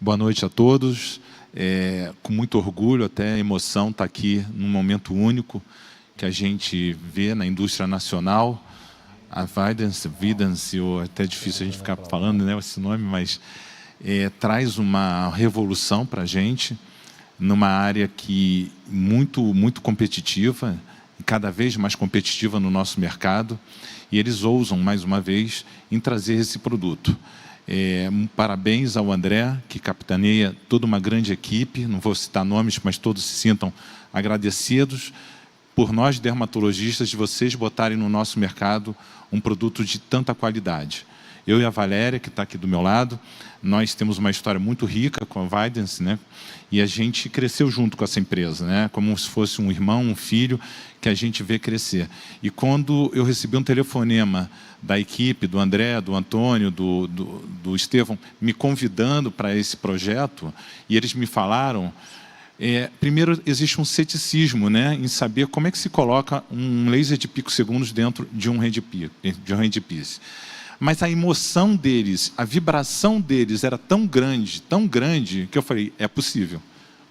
Boa noite a todos. Com muito orgulho, até emoção, estar aqui num momento único que a gente vê na indústria nacional. A Vidance, ou até difícil a gente ficar falando, né, esse nome, mas traz uma revolução para a gente, numa área que muito competitiva, cada vez mais competitiva no nosso mercado, e eles ousam, mais uma vez, em trazer esse produto. Parabéns ao André, que capitaneia toda uma grande equipe, não vou citar nomes, mas todos se sintam agradecidos por nós, dermatologistas, de vocês botarem no nosso mercado um produto de tanta qualidade. Eu e a Valéria, que está aqui do meu lado, nós temos uma história muito rica com a Vidance, né? E a gente cresceu junto com essa empresa, né? Como se fosse um irmão, um filho, que a gente vê crescer. E quando eu recebi um telefonema da equipe, do André, do Antônio, do Estevão, me convidando para esse projeto, e eles me falaram... primeiro, existe um ceticismo, né, em saber como é que se coloca um laser de picosegundos dentro de um handpiece. Mas a emoção deles, a vibração deles era tão grande, que eu falei, é possível,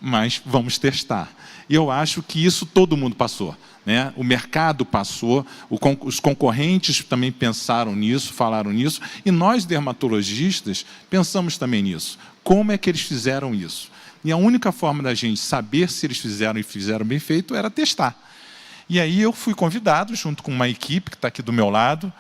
mas vamos testar. E eu acho que isso todo mundo passou, né? O mercado passou, os concorrentes também pensaram nisso, falaram nisso, e nós, dermatologistas, pensamos também nisso. Como é que eles fizeram isso? E a única forma da gente saber se eles fizeram e fizeram bem feito era testar. E aí eu fui convidado, junto com uma equipe que está aqui do meu lado,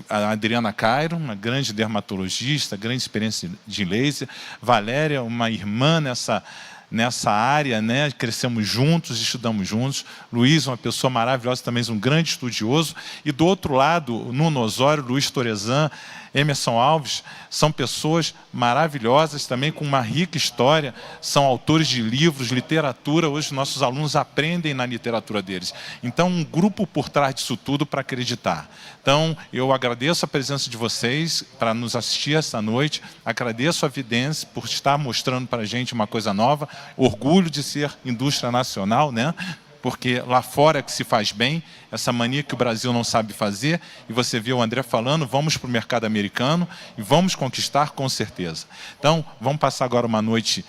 a Adriana Cairo, uma grande dermatologista, grande experiência de laser, Valéria, uma irmã nessa área, né? Crescemos juntos, estudamos juntos. Luiz, uma pessoa maravilhosa, também um grande estudioso. E do outro lado, Nuno Osório, Luiz Torezan, Emerson Alves, são pessoas maravilhosas, também com uma rica história, são autores de livros, literatura. Hoje nossos alunos aprendem na literatura deles. Então, um grupo por trás disso tudo para acreditar. Então, eu agradeço a presença de vocês para nos assistir esta noite, agradeço a Vidance por estar mostrando para a gente uma coisa nova, orgulho de ser indústria nacional, né? Porque lá fora é que se faz bem, essa mania que o Brasil não sabe fazer, e você viu o André falando, vamos para o mercado americano e vamos conquistar com certeza. Então, vamos passar agora uma noite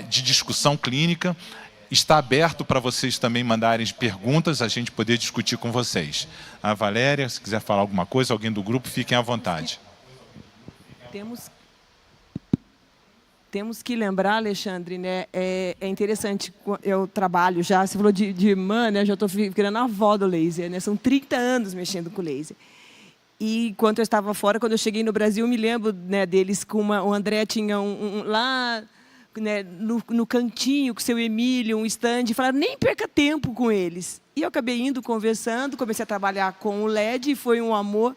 de discussão clínica. Está aberto para vocês também mandarem perguntas, a gente poder discutir com vocês. A Valéria, se quiser falar alguma coisa, alguém do grupo, fiquem à vontade. Temos que lembrar, Alexandre, né? É interessante, eu trabalho já, você falou de irmã, né? Já estou virando a avó do laser, né? São 30 anos mexendo com laser. E enquanto eu estava fora, quando eu cheguei no Brasil, eu me lembro, né, deles com o André tinha lá, né, no cantinho, com o seu Emílio, um stand, e falaram, nem perca tempo com eles. E eu acabei indo, conversando, comecei a trabalhar com o LED, e foi um amor.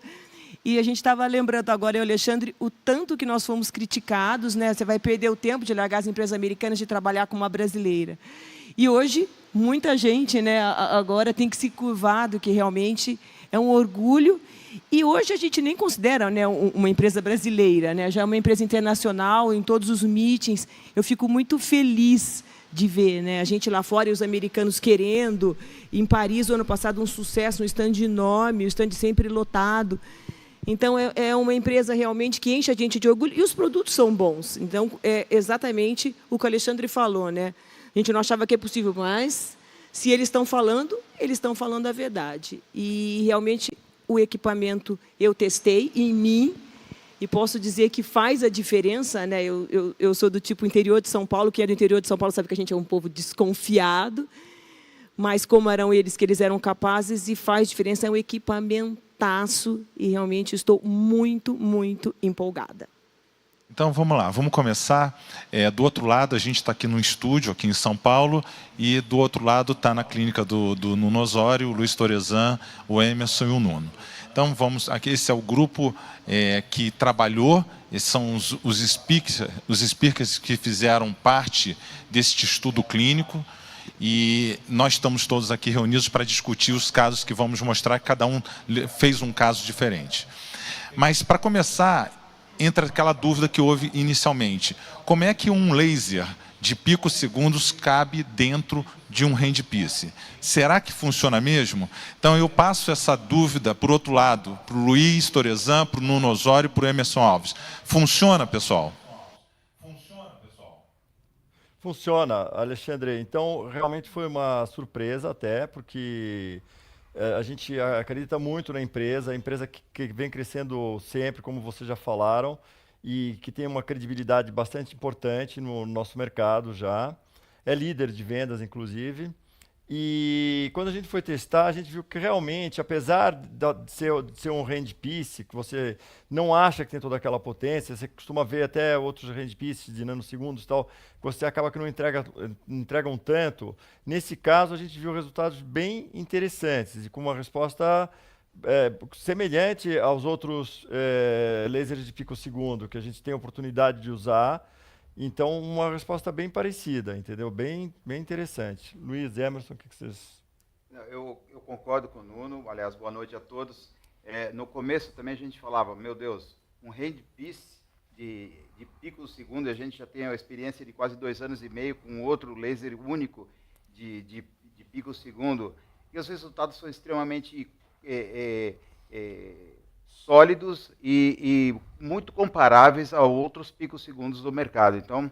E a gente estava lembrando agora, eu, Alexandre, o tanto que nós fomos criticados, né? Você vai perder o tempo de largar as empresas americanas de trabalhar com uma brasileira. E hoje, muita gente, né, agora tem que se curvar do que realmente é um orgulho. E hoje a gente nem considera, né, uma empresa brasileira, né? Já é uma empresa internacional, em todos os meetings. Eu fico muito feliz de ver, né, a gente lá fora e os americanos querendo. Em Paris, no ano passado, um sucesso, um stand enorme, um stand sempre lotado. Então, é uma empresa realmente que enche a gente de orgulho, e os produtos são bons. Então, é exatamente o que o Alexandre falou, né? A gente não achava que é possível, mas se eles estão falando a verdade. E, realmente, o equipamento eu testei em mim, e posso dizer que faz a diferença, né? Eu sou do tipo interior de São Paulo, quem é do interior de São Paulo sabe que a gente é um povo desconfiado, mas como eram eles, que eles eram capazes, e faz diferença, é um equipamento, e realmente estou muito empolgada. Então, vamos lá, vamos começar. Do outro lado, a gente está aqui no estúdio, aqui em São Paulo, e do outro lado está na clínica do Nuno Osório, o Luiz Torezan, o Emerson e o Nuno. Então, aqui, esse é o grupo que trabalhou, esses são os speakers que fizeram parte deste estudo clínico. E nós estamos todos aqui reunidos para discutir os casos que vamos mostrar, que cada um fez um caso diferente. Mas, para começar, entra aquela dúvida que houve inicialmente. Como é que um laser de picosegundos cabe dentro de um handpiece? Será que funciona mesmo? Então, eu passo essa dúvida, por outro lado, para o Luiz Torezan, para o Nuno Osório e para o Emerson Alves. Funciona, pessoal? Funciona, Alexandre. Então, realmente foi uma surpresa até, porque a gente acredita muito na empresa, a empresa que vem crescendo sempre, como vocês já falaram, e que tem uma credibilidade bastante importante no nosso mercado já. É líder de vendas, inclusive. E quando a gente foi testar, a gente viu que realmente, apesar de ser um handpiece, que você não acha que tem toda aquela potência, você costuma ver até outros handpieces de nanosegundos e tal, que você acaba que não entregam tanto. Nesse caso, a gente viu resultados bem interessantes e com uma resposta semelhante aos outros lasers de picosegundo que a gente tem a oportunidade de usar. Então, uma resposta bem parecida, entendeu? Bem interessante. Luiz, Emerson, o que vocês... Eu concordo com o Nuno. Aliás, boa noite a todos. No começo também a gente falava, meu Deus, um handpiece de picosegundo, a gente já tem a experiência de quase 2 anos e meio com outro laser único de picosegundo, e os resultados são extremamente sólidos e muito comparáveis a outros picosegundos do mercado. Então,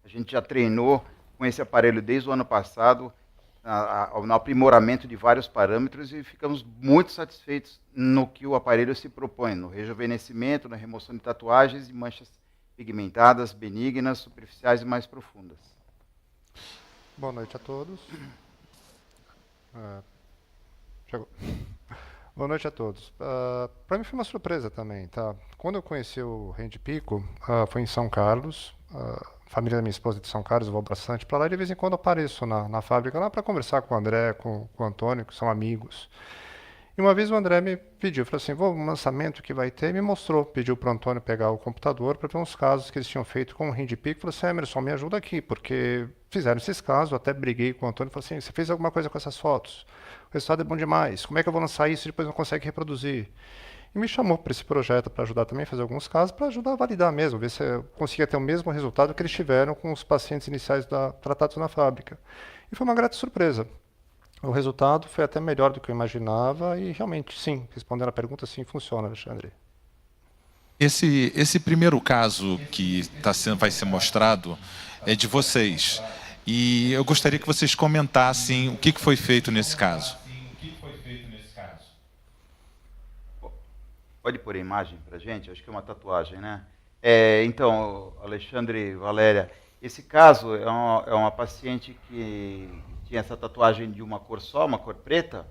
a gente já treinou com esse aparelho desde o ano passado, no aprimoramento de vários parâmetros, e ficamos muito satisfeitos no que o aparelho se propõe, no rejuvenescimento, na remoção de tatuagens e manchas pigmentadas, benignas, superficiais e mais profundas. Boa noite a todos. Chegou. Boa noite a todos. Para mim foi uma surpresa também, tá? Quando eu conheci o Handpico, foi em São Carlos. A família da minha esposa é de São Carlos, eu vou bastante para lá e de vez em quando apareço na fábrica lá para conversar com o André, com o Antônio, que são amigos. E uma vez o André me pediu, falou assim, um lançamento que vai ter, e me mostrou, pediu para o Antônio pegar o computador para ver uns casos que eles tinham feito com o Handpico. Falou assim, Emerson, me ajuda aqui, porque fizeram esses casos, até briguei com o Antônio, falei assim, você fez alguma coisa com essas fotos? O resultado é bom demais, como é que eu vou lançar isso e depois não consegue reproduzir? E me chamou para esse projeto para ajudar também a fazer alguns casos, para ajudar a validar mesmo, ver se eu conseguia ter o mesmo resultado que eles tiveram com os pacientes iniciais tratados na fábrica. E foi uma grata surpresa. O resultado foi até melhor do que eu imaginava e realmente, sim, respondendo a pergunta, sim, funciona, Alexandre. Esse primeiro caso que vai ser mostrado é de vocês. E eu gostaria que vocês comentassem o que foi feito nesse caso. Pode pôr a imagem para a gente? Acho que é uma tatuagem, né? Então, Alexandre, Valéria, esse caso é uma paciente que tinha essa tatuagem de uma cor só, uma cor preta,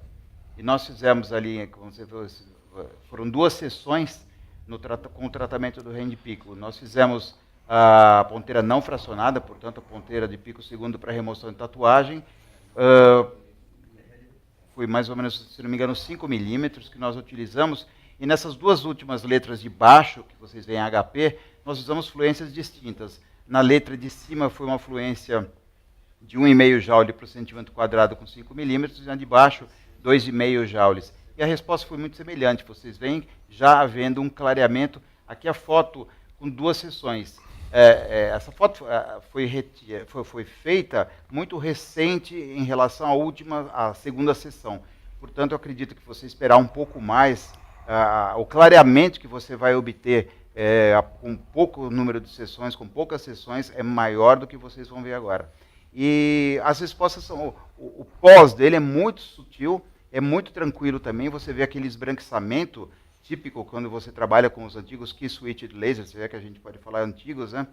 e nós fizemos ali, como você viu, foram 2 sessões com o tratamento do Handpico. Nós fizemos a ponteira não fracionada, portanto, a ponteira de picosegundo para remoção de tatuagem. Foi mais ou menos, se não me engano, 5 milímetros que nós utilizamos. E nessas 2 últimas letras de baixo, que vocês veem HP, nós usamos fluências distintas. Na letra de cima foi uma fluência de 1,5 joule por centímetro quadrado com 5 milímetros, e na de baixo, 2,5 joules. E a resposta foi muito semelhante. Vocês veem já havendo um clareamento. Aqui a foto com 2 sessões. Essa foto foi feita muito recente em relação à segunda sessão. Portanto, eu acredito que você esperar um pouco mais, o clareamento que você vai obter com pouco número de sessões, com poucas sessões, é maior do que vocês vão ver agora. E as respostas são... O pós dele é muito sutil, é muito tranquilo também. Você vê aquele esbranquiçamento típico quando você trabalha com os antigos key switched lasers, você vê que a gente pode falar antigos, né?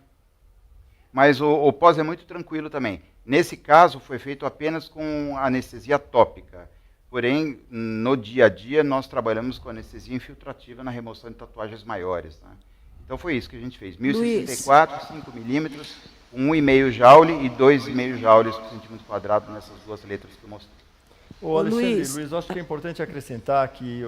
Mas o pós é muito tranquilo também. Nesse caso, foi feito apenas com anestesia tópica. Porém, no dia a dia, nós trabalhamos com anestesia infiltrativa na remoção de tatuagens maiores, né? Então foi isso que a gente fez. 1064, 5 milímetros, 1,5 joule e 2,5 joules por centímetro quadrado nessas 2 letras que eu mostrei. Ô, Alexandre, Luiz, eu acho que é importante acrescentar que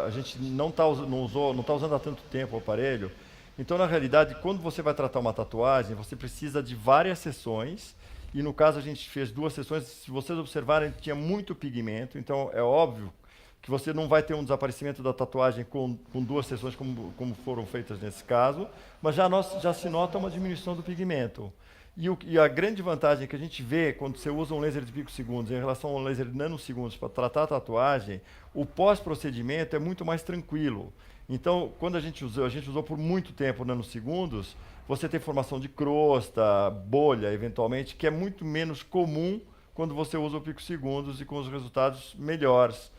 a gente não está usando há tanto tempo o aparelho. Então, na realidade, quando você vai tratar uma tatuagem, você precisa de várias sessões. E no caso a gente fez 2 sessões. Se vocês observarem, tinha muito pigmento. Então, é óbvio que você não vai ter um desaparecimento da tatuagem com 2 sessões como foram feitas nesse caso. Mas já se nota uma diminuição do pigmento. E a grande vantagem que a gente vê quando você usa um laser de picosegundos em relação a um laser de nanosegundos para tratar a tatuagem, o pós-procedimento é muito mais tranquilo. Então, quando a gente usou por muito tempo nanosegundos, você tem formação de crosta, bolha, eventualmente, que é muito menos comum quando você usa o picosegundos e com os resultados melhores,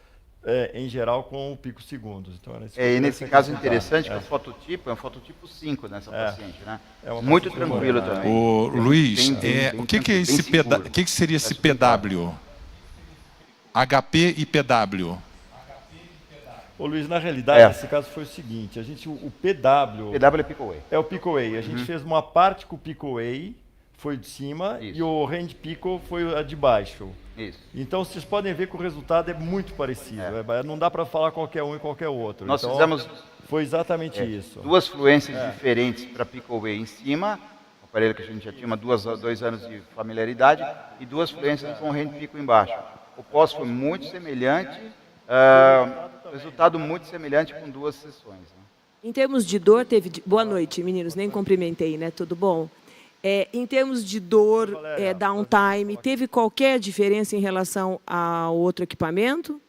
em geral, com o picosegundos. Então, e nesse caso interessante, que o fototipo é um fototipo 5 nessa paciente, né? Muito tranquilo também. Ô, Luiz, bem o que é esse o que seria esse PW? HP e PW? Ô, Luiz, na realidade, esse caso foi o seguinte, o PW... PW é Pico-Way. É o Pico-Way. A gente fez uma parte com o Pico-Way, foi de cima, Isso. e o Hand Pico foi a de baixo. Isso. Então, vocês podem ver que o resultado é muito parecido. Não dá para falar qualquer um e qualquer outro. Nós então, fizemos foi exatamente isso. 2 fluências diferentes para Pico-Way em cima, um aparelho que a gente já tinha 2 anos de familiaridade, e 2 fluências com o Hand Pico embaixo. O pós foi muito semelhante, resultado muito semelhante com 2 sessões. Né? Em termos de dor, boa noite, meninos, nem cumprimentei, né? Tudo bom? Em termos de dor, downtime, teve qualquer diferença em relação ao outro equipamento?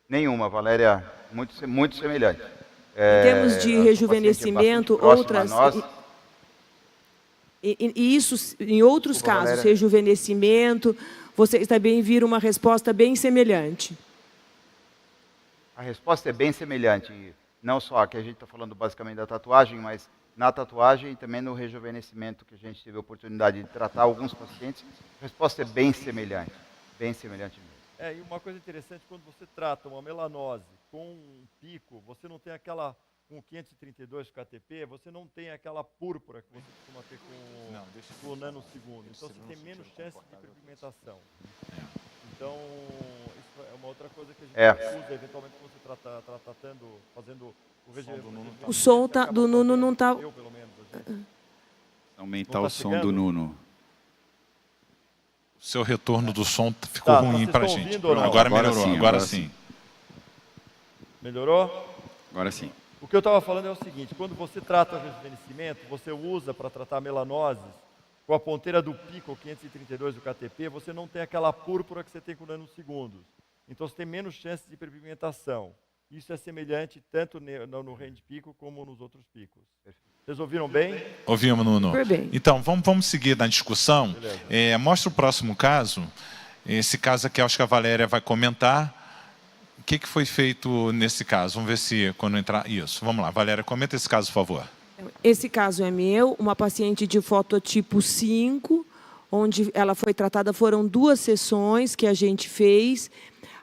Nenhuma, Valéria, muito semelhante. Em termos de rejuvenescimento, outras... E isso, em outros Desculpa, casos, Valéria. rejuvenescimento, vocês também viram uma resposta bem semelhante? A resposta é bem semelhante, não só aqui a gente está falando basicamente da tatuagem, mas na tatuagem e também no rejuvenescimento que a gente teve a oportunidade de tratar alguns pacientes, a resposta é bem semelhante mesmo. E uma coisa interessante, quando você trata uma melanose com um pico, você não tem aquela, com 532 KTP, você não tem aquela púrpura que você costuma ter com o nanosegundo. Então, você tem menos chance de pigmentação. Então, isso é uma outra coisa que a gente usa, eventualmente, quando você está fazendo o rejuvenescimento. O som do Nuno não está... Eu, pelo menos. Aumentar o som do Nuno. O seu retorno do som ficou ruim para a gente. Agora melhorou, agora sim. Melhorou? Agora sim. O que eu estava falando é o seguinte, quando você trata o rejuvenescimento, você usa para tratar melanoses, com a ponteira do pico 532 do KTP, você não tem aquela púrpura que você tem com nanosegundos. Então você tem menos chances de hiperpigmentação. Isso é semelhante tanto no Hand Pico como nos outros picos. Vocês ouviram bem? Ouvimos, Nuno. Super bem. Então, vamos seguir na discussão. Mostra o próximo caso. Esse caso aqui, acho que a Valéria vai comentar. O que foi feito nesse caso? Vamos ver se quando entrar... Isso, vamos lá. Valéria, comenta esse caso, por favor. Esse caso é meu, uma paciente de fototipo 5, onde ela foi tratada, foram 2 sessões que a gente fez.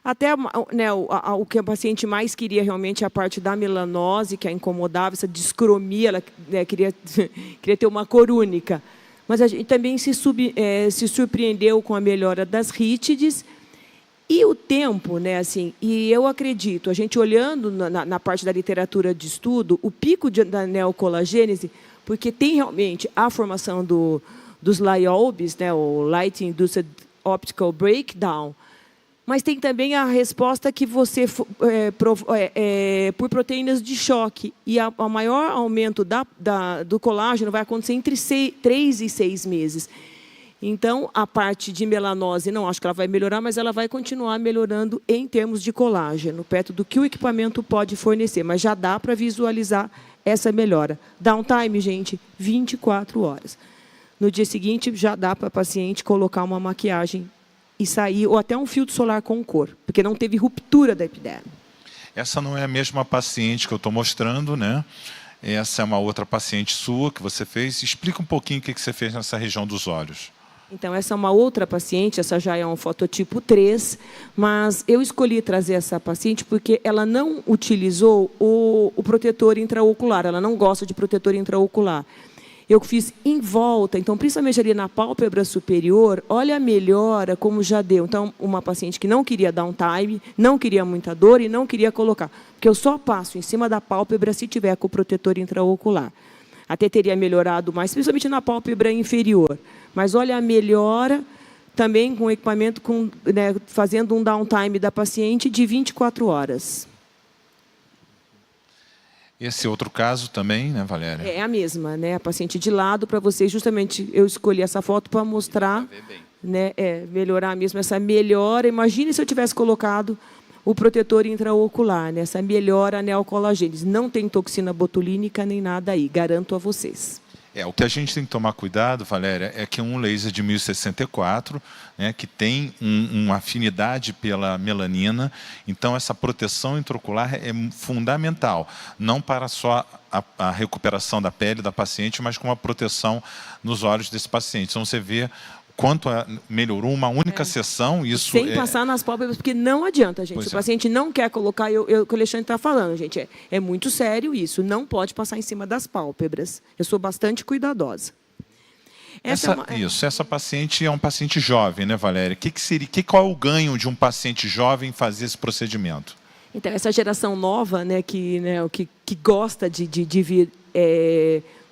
Até o que a paciente mais queria realmente é a parte da melanose, que a incomodava, essa discromia, ela queria ter uma cor única. Mas a gente também se surpreendeu com a melhora das rítides. E o tempo, e eu acredito, a gente olhando na parte da literatura de estudo, o pico da neocolagênese, porque tem realmente a formação dos LIOBs, o Light Induced Optical Breakdown, mas tem também a resposta que você por proteínas de choque. E o maior aumento do colágeno vai acontecer entre 3 e 6 meses. Então, a parte de melanose, não acho que ela vai melhorar, mas ela vai continuar melhorando em termos de colágeno, perto do que o equipamento pode fornecer. Mas já dá para visualizar essa melhora. Downtime, gente, 24 horas. No dia seguinte, já dá para a paciente colocar uma maquiagem e sair, ou até um filtro solar com cor, porque não teve ruptura da epiderme. Essa não é a mesma paciente que eu estou mostrando, né? Essa é uma outra paciente sua que você fez. Explica um pouquinho o que você fez nessa região dos olhos. Então, essa é uma outra paciente, essa já é um fototipo 3, mas eu escolhi trazer essa paciente porque ela não utilizou o protetor intraocular, ela não gosta de protetor intraocular. Eu fiz em volta, então, principalmente ali na pálpebra superior, olha a melhora como já deu. Então, uma paciente que não queria downtime, não queria muita dor e não queria colocar, porque eu só passo em cima da pálpebra se tiver com o protetor intraocular. Até teria melhorado mais, principalmente na pálpebra inferior. Mas olha a melhora também com o equipamento, fazendo um downtime da paciente de 24 horas. Esse outro caso também, né, Valéria? É a mesma, a paciente de lado, para vocês, justamente, eu escolhi essa foto para mostrar, melhorar mesmo essa melhora. Imagine se eu tivesse colocado o protetor intraocular, né? Essa melhora neocolagênese. Não tem toxina botulínica nem nada aí, garanto a vocês. O que a gente tem que tomar cuidado, Valéria, é que um laser de 1064, né, que tem uma afinidade pela melanina, então essa proteção intraocular é fundamental, não para só a recuperação da pele da paciente, mas com a proteção nos olhos desse paciente. Então você vê quanto melhorou uma única sessão, isso sem passar nas pálpebras, porque não adianta, gente. Se o paciente não quer colocar, o que o Alexandre está falando, gente, é muito sério isso, não pode passar em cima das pálpebras. Eu sou bastante cuidadosa. Essa paciente é um paciente jovem, né, Valéria? Qual é o ganho de um paciente jovem fazer esse procedimento? Então, essa geração nova, né, que gosta de vir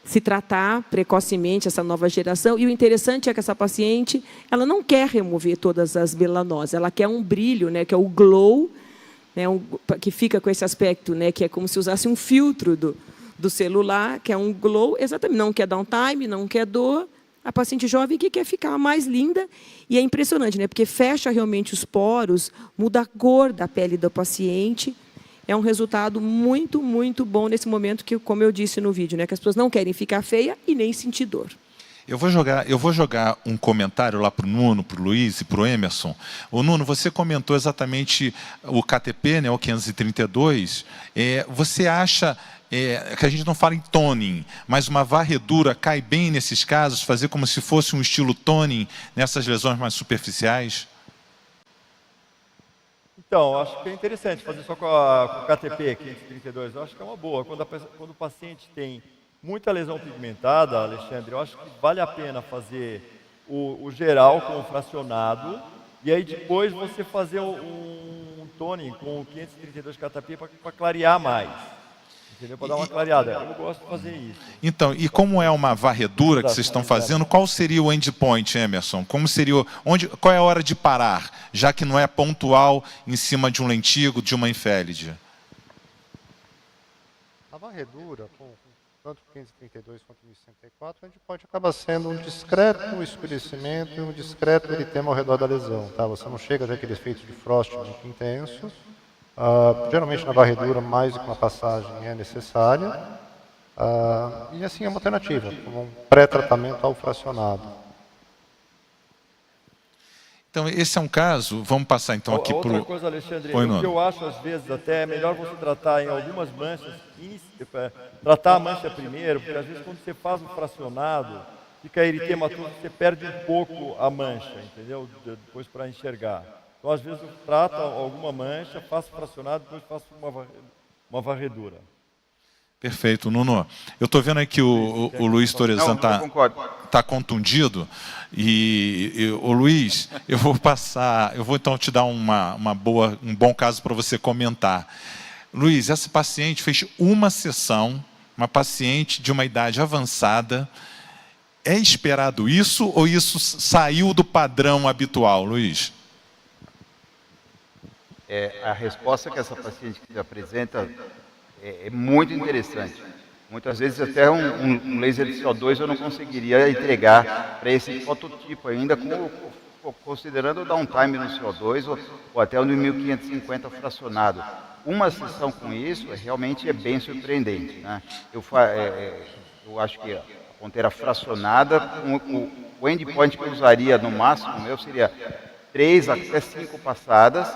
se tratar precocemente, essa nova geração, e o interessante é que essa paciente, ela não quer remover todas as melanoses, ela quer um brilho, né, que é o glow, né, que fica com esse aspecto, né, que é como se usasse um filtro do celular, que é um glow, exatamente, não quer downtime, não quer dor, a paciente jovem que quer ficar mais linda, e é impressionante, né, porque fecha realmente os poros, muda a cor da pele do paciente. É um resultado muito, muito bom nesse momento que, como eu disse no vídeo, né, que as pessoas não querem ficar feia e nem sentir dor. Eu vou jogar um comentário lá para o Nuno, para o Luiz e para o Emerson. O Nuno, você comentou exatamente o KTP, né, o 532. Você acha que a gente não fala em toning, mas uma varredura cai bem nesses casos, fazer como se fosse um estilo toning nessas lesões mais superficiais? Então, acho que é interessante fazer só com o KTP 532. Eu acho que é uma boa. Quando o paciente tem muita lesão pigmentada, Alexandre, eu acho que vale a pena fazer o geral com o fracionado e aí depois você fazer um toning com o 532 KTP para clarear mais. Entendeu? Para dar uma clareada. Eu gosto de fazer isso. Então, e como é uma varredura que vocês estão fazendo, qual seria o endpoint, Emerson? Qual é a hora de parar, já que não é pontual em cima de um lentigo, de uma infélide? A varredura, com tanto 532 quanto 1064, o endpoint acaba sendo um discreto escurecimento e um discreto eritema ao redor da lesão. Tá? Você não chega a aquele efeito de frost muito intenso. Geralmente na varredura mais do que uma passagem é necessária e assim é uma alternativa, como um pré-tratamento ao fracionado. Então esse é um caso, vamos passar então aqui para outra coisa, Alexandre, o que eu acho às vezes até é melhor você tratar em algumas manchas, tratar a mancha primeiro, porque às vezes quando você faz o fracionado, fica eritema todo, você perde um pouco a mancha, entendeu? Depois para enxergar. Então, às vezes, eu trato alguma mancha, faço fracionado, depois faço uma varredura. Perfeito, Nuno. Eu estou vendo aqui o Luiz Torezan está contundido. O Luiz, eu vou então te dar um bom caso para você comentar. Luiz, essa paciente fez uma sessão, uma paciente de uma idade avançada. É esperado isso ou isso saiu do padrão habitual, Luiz? A resposta que essa paciente que apresenta é muito interessante. Muitas vezes até um laser de CO2 eu não conseguiria entregar para esse fototipo ainda, considerando o downtime no CO2 ou até o 1550 fracionado. Uma sessão com isso realmente é bem surpreendente, né? Eu acho que a ponteira fracionada, o endpoint que eu usaria no máximo meu seria 3 até 5 passadas,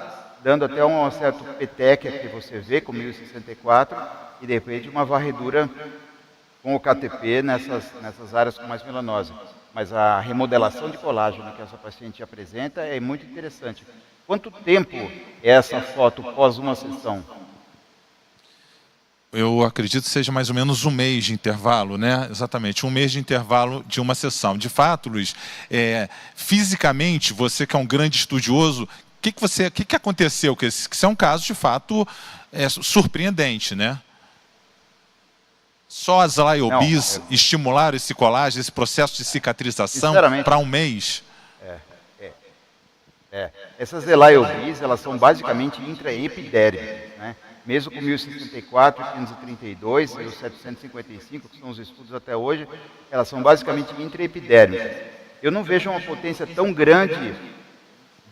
dando até um certo peteca que você vê com 1064 e depois de uma varredura com o KTP nessas áreas com mais melanose. Mas a remodelação de colágeno que essa paciente apresenta é muito interessante. Quanto tempo é essa foto pós uma sessão? Eu acredito que seja mais ou menos um mês de intervalo, né? Exatamente, um mês de intervalo de uma sessão. De fato, Luiz, fisicamente, você que é um grande estudioso, o que aconteceu? Que isso é um caso, de fato, surpreendente, né? Só as LIOBs estimularam esse colágeno, esse processo de cicatrização para um mês? Essas LIOBs, elas são basicamente intraepidérmicas, né? Mesmo com 1064, 532 e os 755, que são os estudos até hoje, elas são basicamente intraepidérmicas. Eu não vejo uma potência tão grande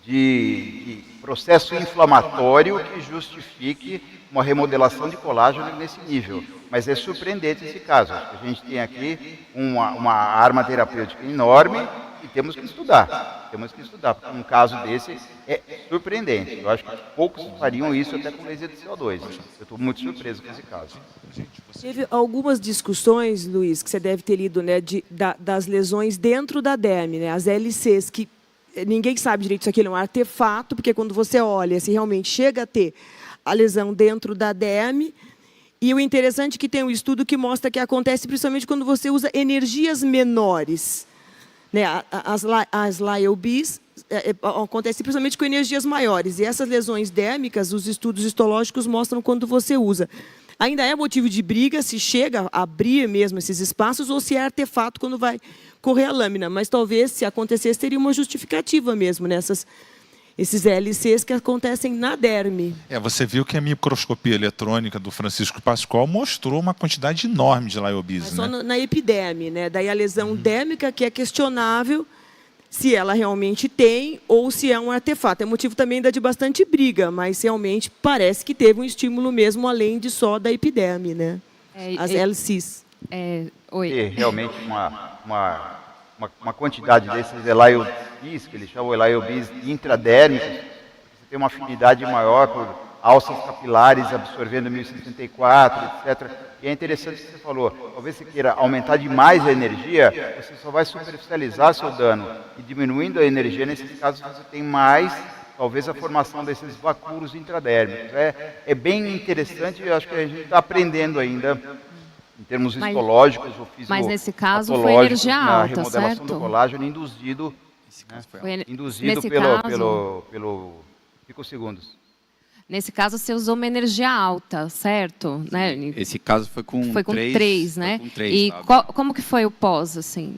de processo inflamatório que justifique uma remodelação de colágeno nesse nível. Mas é surpreendente esse caso. Acho que a gente tem aqui uma arma terapêutica enorme e temos que estudar. Temos que estudar, porque um caso desse é surpreendente. Eu acho que poucos fariam isso até com laser de CO2. Eu estou muito surpreso com esse caso. Teve algumas discussões, Luiz, que você deve ter lido, né, das lesões dentro da derme, né, as LCs, que ninguém sabe direito se aquilo é um artefato, porque quando você olha, se realmente chega a ter a lesão dentro da derme. E o interessante é que tem um estudo que mostra que acontece principalmente quando você usa energias menores. Né? As LIOBs acontecem principalmente com energias maiores. E essas lesões dérmicas, os estudos histológicos mostram quando você usa. Ainda é motivo de briga se chega a abrir mesmo esses espaços ou se é artefato quando vai correr a lâmina. Mas talvez, se acontecesse, teria uma justificativa mesmo esses LCs que acontecem na derme. Você viu que a microscopia eletrônica do Francisco Pascoal mostrou uma quantidade enorme de LIOBs. Mas só na epiderme, né? Daí a lesão dérmica, que é questionável se ela realmente tem ou se é um artefato. É motivo também ainda de bastante briga, mas realmente parece que teve um estímulo mesmo além de só da epiderme, né? As LCs. Oi. E realmente uma quantidade desses LIOBs, que eles chamam LIOBs intradérmicos, você tem uma afinidade maior por alças capilares absorvendo 1064, etc. E é interessante o que você falou, talvez você queira aumentar demais a energia, você só vai superficializar seu dano. E diminuindo a energia, nesses casos, você tem mais, talvez, a formação desses vacúolos intradérmicos. É bem interessante, eu acho que a gente está aprendendo ainda, em termos histológicos ou fisiológicos. Mas nesse caso foi energia alta, remodelação certo? do colágeno induzido, induzido pelo picosegundos. Nesse caso, você usou uma energia alta, certo? Né? Esse caso foi com 3, né? Com 3, e como que foi o pós, assim?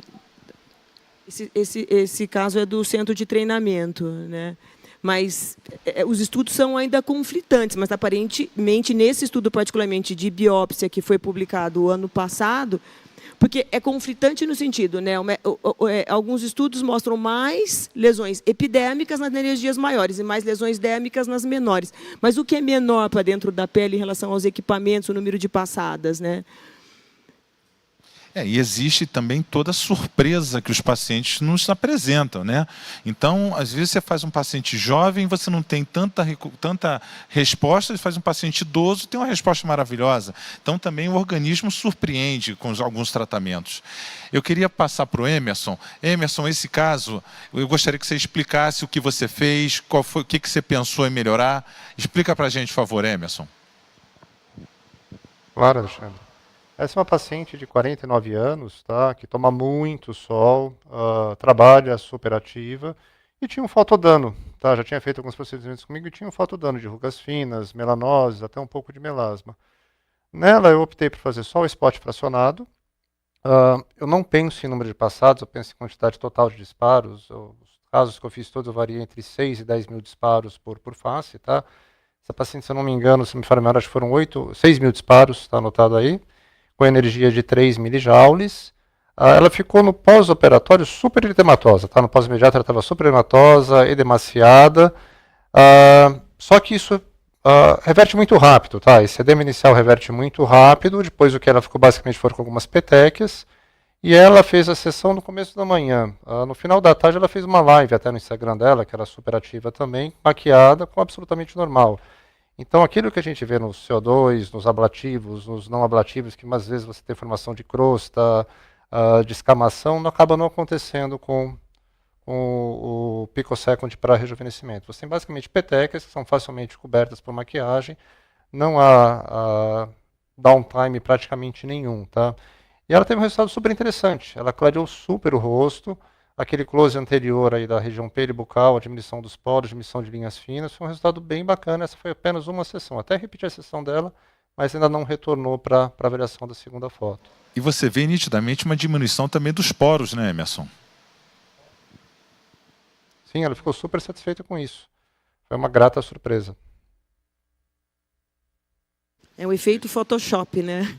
Esse caso é do centro de treinamento, né? Mas os estudos são ainda conflitantes, mas aparentemente, nesse estudo particularmente de biópsia que foi publicado o ano passado, porque é conflitante no sentido, né? Alguns estudos mostram mais lesões epidérmicas nas energias maiores e mais lesões dérmicas nas menores. Mas o que é menor para dentro da pele em relação aos equipamentos, o número de passadas, né? E existe também toda a surpresa que os pacientes nos apresentam, né? Então, às vezes você faz um paciente jovem, você não tem tanta resposta, você faz um paciente idoso, tem uma resposta maravilhosa. Então, também o organismo surpreende com alguns tratamentos. Eu queria passar para o Emerson. Emerson, esse caso, eu gostaria que você explicasse o que você fez, o que você pensou em melhorar. Explica para a gente, por favor, Emerson. Claro, Alexandre. Essa é uma paciente de 49 anos, tá, que toma muito sol, trabalha super ativa e tinha um fotodano. Tá, já tinha feito alguns procedimentos comigo e tinha um fotodano de rugas finas, melanoses, até um pouco de melasma. Nela eu optei por fazer só o spot fracionado. Eu não penso em número de passados, eu penso em quantidade total de disparos. Os casos que eu fiz todos variam entre 6 e 10 mil disparos por face. Tá? Essa paciente, se eu não me engano, se me for lembrar, acho que foram 6 mil disparos, está anotado aí, com energia de 3 milijoules. Ela ficou no pós-operatório super edematosa, tá? No pós-imediato ela estava super edematosa, edemaciada, só que isso reverte muito rápido, tá? Esse edema inicial reverte muito rápido, depois o que ela ficou basicamente foram com algumas petequias, e ela fez a sessão no começo da manhã. No final da tarde ela fez uma live até no Instagram dela, que era super ativa também, maquiada, com absolutamente normal. Então, aquilo que a gente vê no CO2, nos ablativos, nos não ablativos, que às vezes você tem formação de crosta, de escamação, acaba não acontecendo com o picosecond para rejuvenescimento. Você tem basicamente petecas que são facilmente cobertas por maquiagem, não há downtime praticamente nenhum. Tá? E ela teve um resultado super interessante, ela clareou super o rosto, aquele close anterior aí da região peribucal, a diminuição dos poros, diminuição de linhas finas, foi um resultado bem bacana. Essa foi apenas uma sessão. Até repeti a sessão dela, mas ainda não retornou para a avaliação da segunda foto. E você vê nitidamente uma diminuição também dos poros, né, Emerson? Sim, ela ficou super satisfeita com isso. Foi uma grata surpresa. É um efeito Photoshop, né?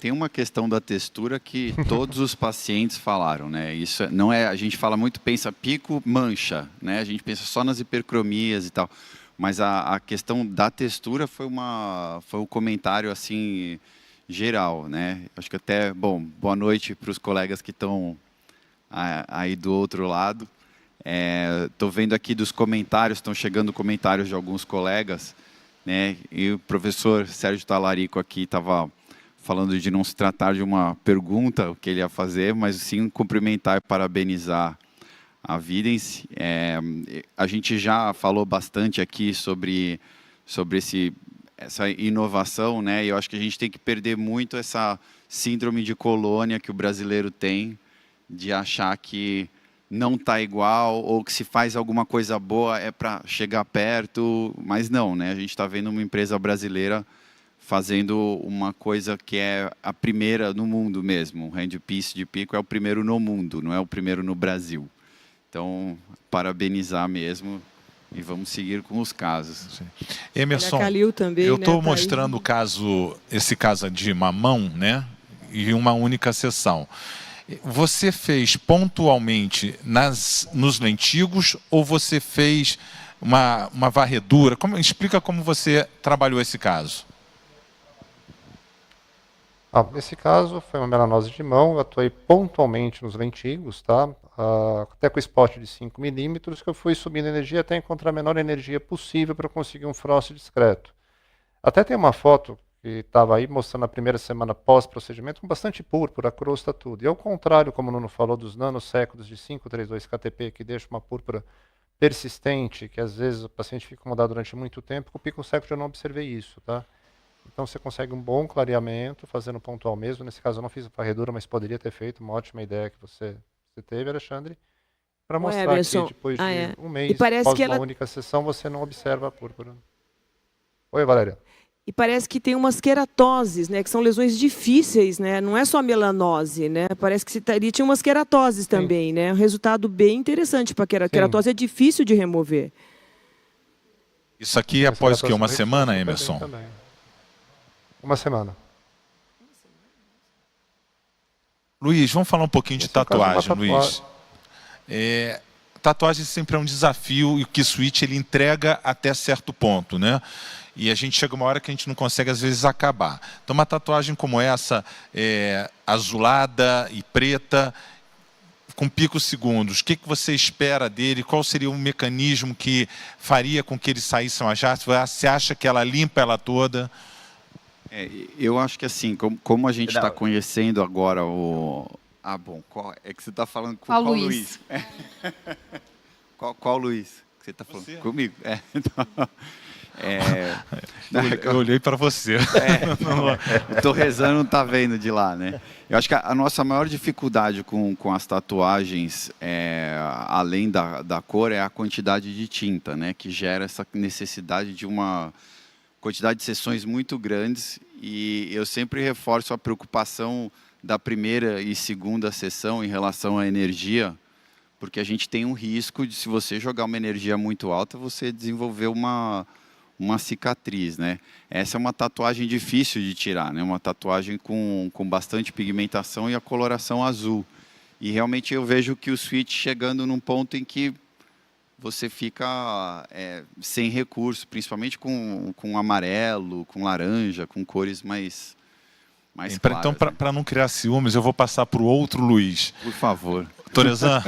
Tem uma questão da textura que todos os pacientes falaram, né? Isso não é, a gente fala muito, pensa pico, mancha, né? A gente pensa só nas hipercromias e tal, mas a questão da textura foi um comentário assim geral, né? Acho que até, bom, boa noite para os colegas que estão aí do outro lado. Estou vendo aqui dos comentários, estão chegando comentários de alguns colegas, né? E o professor Sérgio Talarico aqui estava falando de não se tratar de uma pergunta, o que ele ia fazer, mas sim cumprimentar e parabenizar a Vidence. A gente já falou bastante aqui sobre essa inovação, né? E eu acho que a gente tem que perder muito essa síndrome de colônia que o brasileiro tem, de achar que não está igual, ou que se faz alguma coisa boa é para chegar perto, mas não, né? A gente está vendo uma empresa brasileira fazendo uma coisa que é a primeira no mundo mesmo. O handpiece de pico é o primeiro no mundo, não é o primeiro no Brasil. Então, parabenizar mesmo e vamos seguir com os casos. Emerson, Calil também, eu estou né, mostrando esse caso de mamão, né? E uma única sessão. Você fez pontualmente nos lentigos ou você fez uma varredura? Explica como você trabalhou esse caso. Nesse caso, foi uma melanose de mão, eu atuei pontualmente nos lentigos, tá? Até com spot de 5 milímetros, que eu fui subindo a energia até encontrar a menor energia possível para conseguir um frost discreto. Até tem uma foto que estava aí mostrando a primeira semana pós-procedimento, com bastante púrpura, crosta, tudo. E ao contrário, como o Nuno falou, dos nanoséculos de 532 KTP, que deixa uma púrpura persistente, que às vezes o paciente fica incomodado durante muito tempo, com o pico seco eu não observei isso, tá? Então você consegue um bom clareamento, fazendo pontual mesmo. Nesse caso eu não fiz varredura, mas poderia ter feito, uma ótima ideia que você teve, Alexandre, para mostrar que depois de um mês, após uma única sessão, você não observa a púrpura. Oi, Valéria. E parece que tem umas queratoses, né, que são lesões difíceis, né? Não é só melanose, né? Parece que ali tinha umas queratoses também, né? Um resultado bem interessante para a queratose, é difícil de remover. Isso aqui é após o quê? Uma semana, Emerson? Uma semana. Luiz, vamos falar um pouquinho de tatuagem, Luiz. Tatuagem sempre é um desafio e o K-Switch ele entrega até certo ponto, né? E a gente chega uma hora que a gente não consegue, às vezes, acabar. Então, uma tatuagem como essa, azulada e preta, com picos segundos, o que você espera dele? Qual seria o mecanismo que faria com que ele saísse uma jato? Você acha que ela limpa ela toda? Eu acho que assim, como a gente está conhecendo agora o... bom, é que você está falando com qual Luiz? qual Luiz que você está falando? Você? Comigo? Então... eu olhei para você. Estou rezando, não está vendo de lá, né? Eu acho que a nossa maior dificuldade com as tatuagens, além da cor, é a quantidade de tinta, né? Que gera essa necessidade de uma quantidade de sessões muito grandes. E eu sempre reforço a preocupação da primeira e segunda sessão em relação à energia, porque a gente tem um risco de, se você jogar uma energia muito alta, você desenvolver uma cicatriz, né? Essa é uma tatuagem difícil de tirar, né? Uma tatuagem com bastante pigmentação e a coloração azul. E realmente eu vejo que o switch chegando num ponto em que você fica sem recurso, principalmente com amarelo, com laranja, com cores mais claras. Então, para não criar ciúmes, eu vou passar para o outro Luiz. Por favor. Torezan,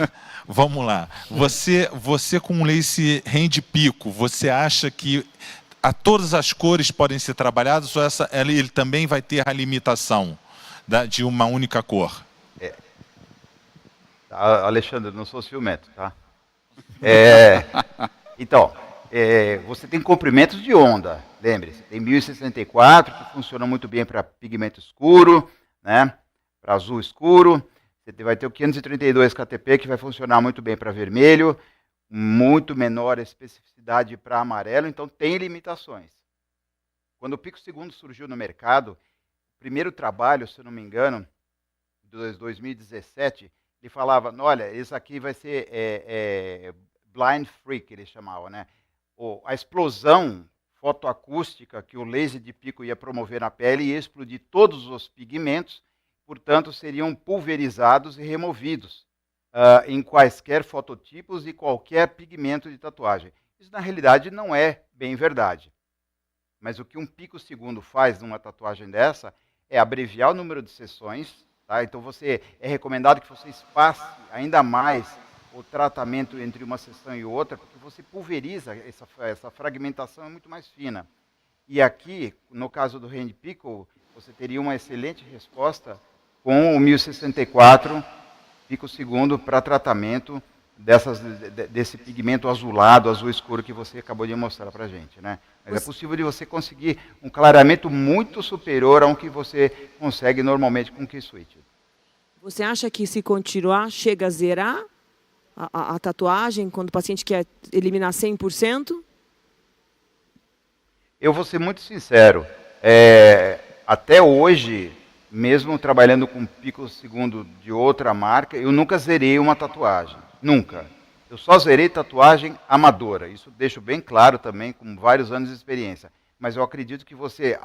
vamos lá. Você com um lace hand pico, você acha que todas as cores podem ser trabalhadas ou ele também vai ter a limitação de uma única cor? Alexandre, não sou ciumento, tá? Então, você tem comprimentos de onda, lembre-se. Tem 1064, que funciona muito bem para pigmento escuro, né? Para azul escuro. Você vai ter o 532 KTP, que vai funcionar muito bem para vermelho, muito menor especificidade para amarelo, então tem limitações. Quando o pico segundo surgiu no mercado, o primeiro trabalho, se eu não me engano, de 2017, ele falava, olha, isso aqui vai ser blind free, que eles chamavam, né? A explosão fotoacústica que o laser de pico ia promover na pele e ia explodir todos os pigmentos, portanto, seriam pulverizados e removidos em quaisquer fototipos e qualquer pigmento de tatuagem. Isso, na realidade, não é bem verdade. Mas o que um picosegundo faz numa tatuagem dessa é abreviar o número de sessões. Tá? Então, é recomendado que você espace ainda mais o tratamento entre uma sessão e outra, porque você pulveriza, essa fragmentação é muito mais fina. E aqui, no caso do Hand Pico, você teria uma excelente resposta com o 1064 picosegundo para tratamento desse pigmento azulado, azul escuro que você acabou de mostrar para a gente, né? Mas é possível de você conseguir um clareamento muito superior ao que você consegue normalmente com o K-Switch. Você acha que se continuar, chega a zerar a tatuagem quando o paciente quer eliminar 100%? Eu vou ser muito sincero. Até hoje, mesmo trabalhando com picosegundo de outra marca, eu nunca zerei uma tatuagem. Nunca. Eu só zerei tatuagem amadora. Isso deixo bem claro também, com vários anos de experiência. Mas eu acredito que você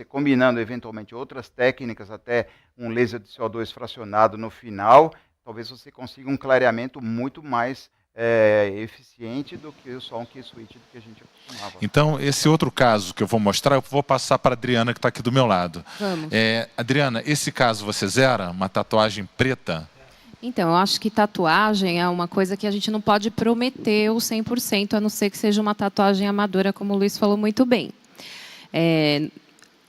combinando eventualmente outras técnicas, até um laser de CO2 fracionado no final, talvez você consiga um clareamento muito mais eficiente do que só um K-Switch que a gente acostumava. Então, esse outro caso que eu vou mostrar, eu vou passar para a Adriana, que está aqui do meu lado. Vamos. Adriana, esse caso você zera? Uma tatuagem preta? Então, eu acho que tatuagem é uma coisa que a gente não pode prometer o 100%, a não ser que seja uma tatuagem amadora, como o Luiz falou muito bem.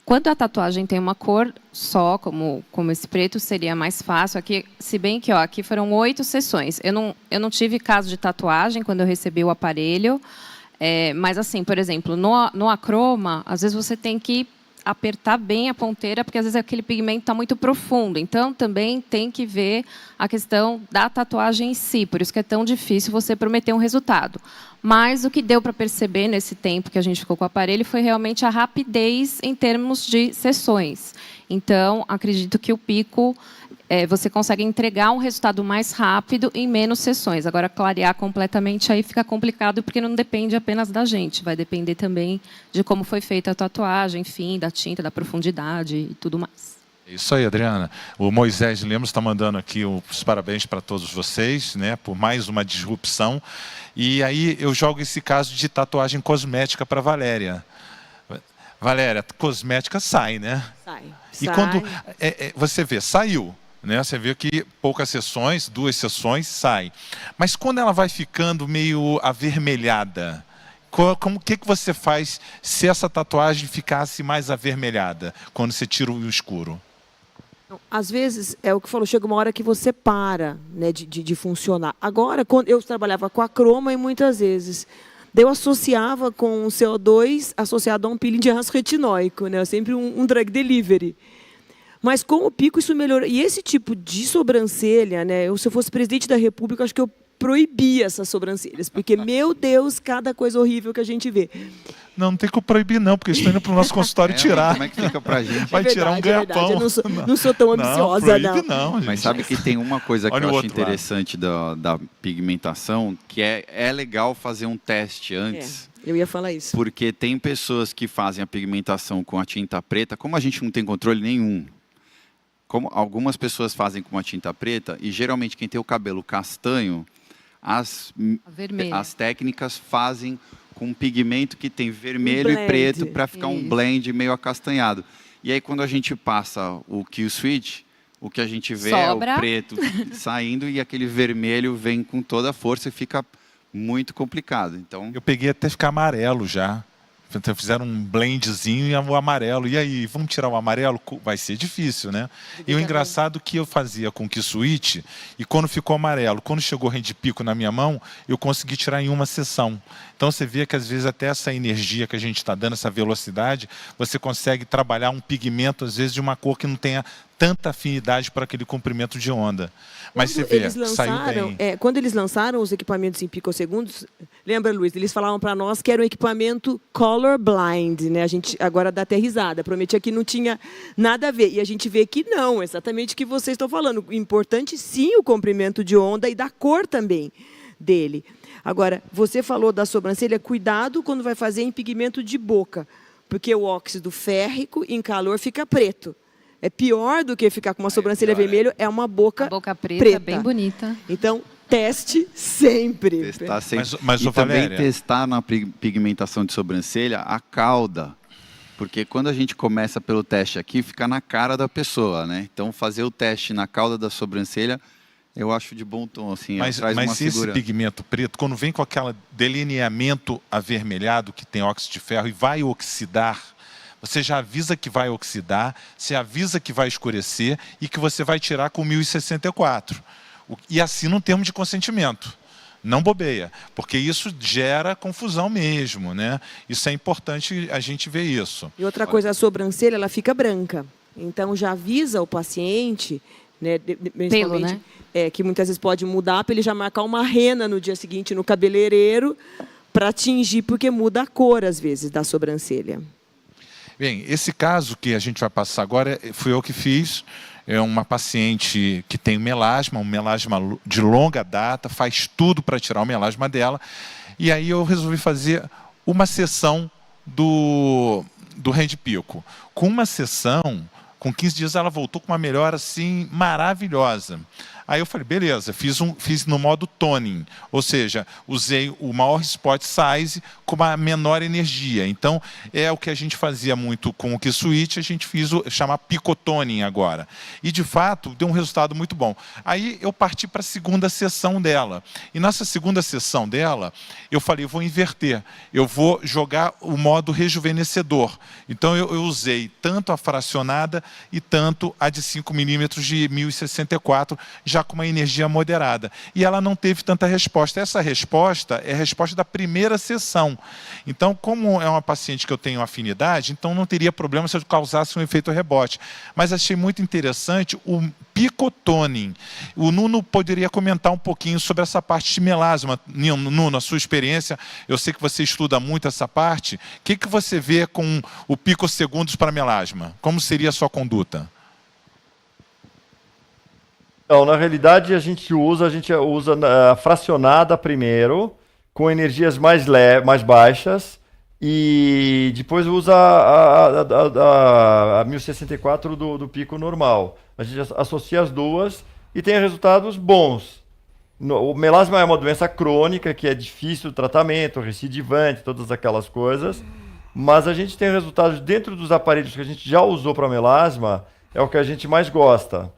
Quando a tatuagem tem uma cor só, como esse preto, seria mais fácil. Aqui, se bem que aqui foram 8 sessões. Eu não tive caso de tatuagem quando eu recebi o aparelho, mas, assim, por exemplo, no acroma, às vezes você tem que apertar bem a ponteira, porque às vezes aquele pigmento está muito profundo. Então, também tem que ver a questão da tatuagem em si. Por isso que é tão difícil você prometer um resultado. Mas o que deu para perceber nesse tempo que a gente ficou com o aparelho foi realmente a rapidez em termos de sessões. Então, acredito que o pico, você consegue entregar um resultado mais rápido em menos sessões. Agora, clarear completamente aí fica complicado, porque não depende apenas da gente. Vai depender também de como foi feita a tatuagem, enfim, da tinta, da profundidade e tudo mais. Isso aí, Adriana. O Moisés Lemos está mandando aqui os parabéns para todos vocês, né, por mais uma disrupção. E aí eu jogo esse caso de tatuagem cosmética para a Valéria. Valéria, cosmética sai, né? Sai. E quando você vê, saiu, né? Você vê que poucas sessões, 2 sessões, sai. Mas quando ela vai ficando meio avermelhada, o que você faz se essa tatuagem ficasse mais avermelhada, quando você tira o escuro? Às vezes, é o que falou, chega uma hora que você para, né, de funcionar. Agora, quando eu trabalhava com a croma, e muitas vezes eu associava com o CO2 associado a um peeling de ácido retinóico, né, sempre um drug delivery. Mas com o pico isso melhorou. E esse tipo de sobrancelha, né, se eu fosse presidente da República, acho que eu proibia essas sobrancelhas, porque, meu Deus, cada coisa horrível que a gente vê. Não tem que proibir não, porque estão indo para o nosso consultório tirar. Como é que fica pra gente? Vai tirar um ganha-pão. Eu não sou tão ambiciosa, não. Gente. Mas sabe que tem uma coisa que Olha eu o acho outro interessante da pigmentação, que é legal fazer um teste antes. Eu ia falar isso. Porque tem pessoas que fazem a pigmentação com a tinta preta, como a gente não tem controle nenhum. Como algumas pessoas fazem com a tinta preta, e geralmente quem tem o cabelo castanho, as técnicas fazem com um pigmento que tem vermelho e preto para ficar um blend meio acastanhado. E aí quando a gente passa o Q-Switch, o que a gente vê sobra. É o preto saindo e aquele vermelho vem com toda a força e fica muito complicado. Então, eu peguei até ficar amarelo já. Fizeram um blendzinho e o amarelo. E aí, vamos tirar o amarelo? Vai ser difícil, né? E o engraçado que eu fazia com o K-Switch, e quando ficou amarelo, quando chegou o Hand Pico na minha mão, eu consegui tirar em uma sessão. Então você vê que às vezes até essa energia que a gente está dando, essa velocidade, você consegue trabalhar um pigmento, às vezes, de uma cor que não tenha tanta afinidade para aquele comprimento de onda. Mas você vê, saiu bem. Quando eles lançaram os equipamentos em picosegundos, lembra, Luiz, eles falavam para nós que era um equipamento colorblind, né? A gente agora dá até risada, prometia que não tinha nada a ver. E a gente vê que não, exatamente o que vocês estão falando. Importante sim o comprimento de onda e da cor também. dele. Agora, você falou da sobrancelha, cuidado quando vai fazer em pigmento de boca, porque o óxido férrico, em calor, fica preto. É pior do que ficar com uma sobrancelha vermelha, é uma boca, A boca preta, bem bonita. Então, teste sempre. Testar sempre. Mas, e ô, também Valéria, testar na pigmentação de sobrancelha a cauda. Porque quando a gente começa pelo teste aqui, fica na cara da pessoa, né? Então, fazer o teste na cauda da sobrancelha, eu acho de bom tom, assim, traz uma mas esse segurança. pigmento preto, quando vem com aquele delineamento avermelhado que tem óxido de ferro e vai oxidar, você já avisa que vai oxidar, você avisa que vai escurecer e que você vai tirar com 1064. E assim não temos de consentimento. Não bobeia, porque isso gera confusão mesmo, né? Isso é importante a gente ver isso. E outra coisa, a sobrancelha, ela fica branca. Então, já avisa o paciente, né, Pelo, né? Que muitas vezes pode mudar, para ele já marcar uma rena no dia seguinte no cabeleireiro, para tingir, porque muda a cor, às vezes, da sobrancelha. Bem, esse caso que a gente vai passar agora, fui eu que fiz. É uma paciente que tem um melasma de longa data, faz tudo para tirar o melasma dela. E aí eu resolvi fazer uma sessão do Rende Pico. Com uma sessão, com 15 dias, ela voltou com uma melhora assim, maravilhosa. Aí eu falei, beleza, fiz no modo toning, ou seja, usei o maior spot size com uma menor energia. Então, é o que a gente fazia muito com o K-Switch, a gente chama picotoning agora. E, de fato, deu um resultado muito bom. Aí eu parti para a segunda sessão dela. E nessa segunda sessão dela, eu falei, eu vou inverter, eu vou jogar o modo rejuvenescedor. Então, eu usei tanto a fracionada e tanto a de 5 milímetros de 1064, já com uma energia moderada. E ela não teve tanta resposta. Essa resposta é a resposta da primeira sessão. Então, como é uma paciente que eu tenho afinidade, então não teria problema se eu causasse um efeito rebote. Mas achei muito interessante o picotoning. O Nuno poderia comentar um pouquinho sobre essa parte de melasma. Nuno, a sua experiência, eu sei que você estuda muito essa parte. O que você vê com o picosegundos para melasma? Como seria a sua conduta? Então, na realidade, a gente usa a fracionada primeiro, com energias mais baixas, e depois usa a 1064 do pico normal. A gente associa as duas e tem resultados bons. O melasma é uma doença crônica, que é difícil o tratamento, recidivante, todas aquelas coisas, mas a gente tem resultados dentro dos aparelhos que a gente já usou para melasma, é o que a gente mais gosta.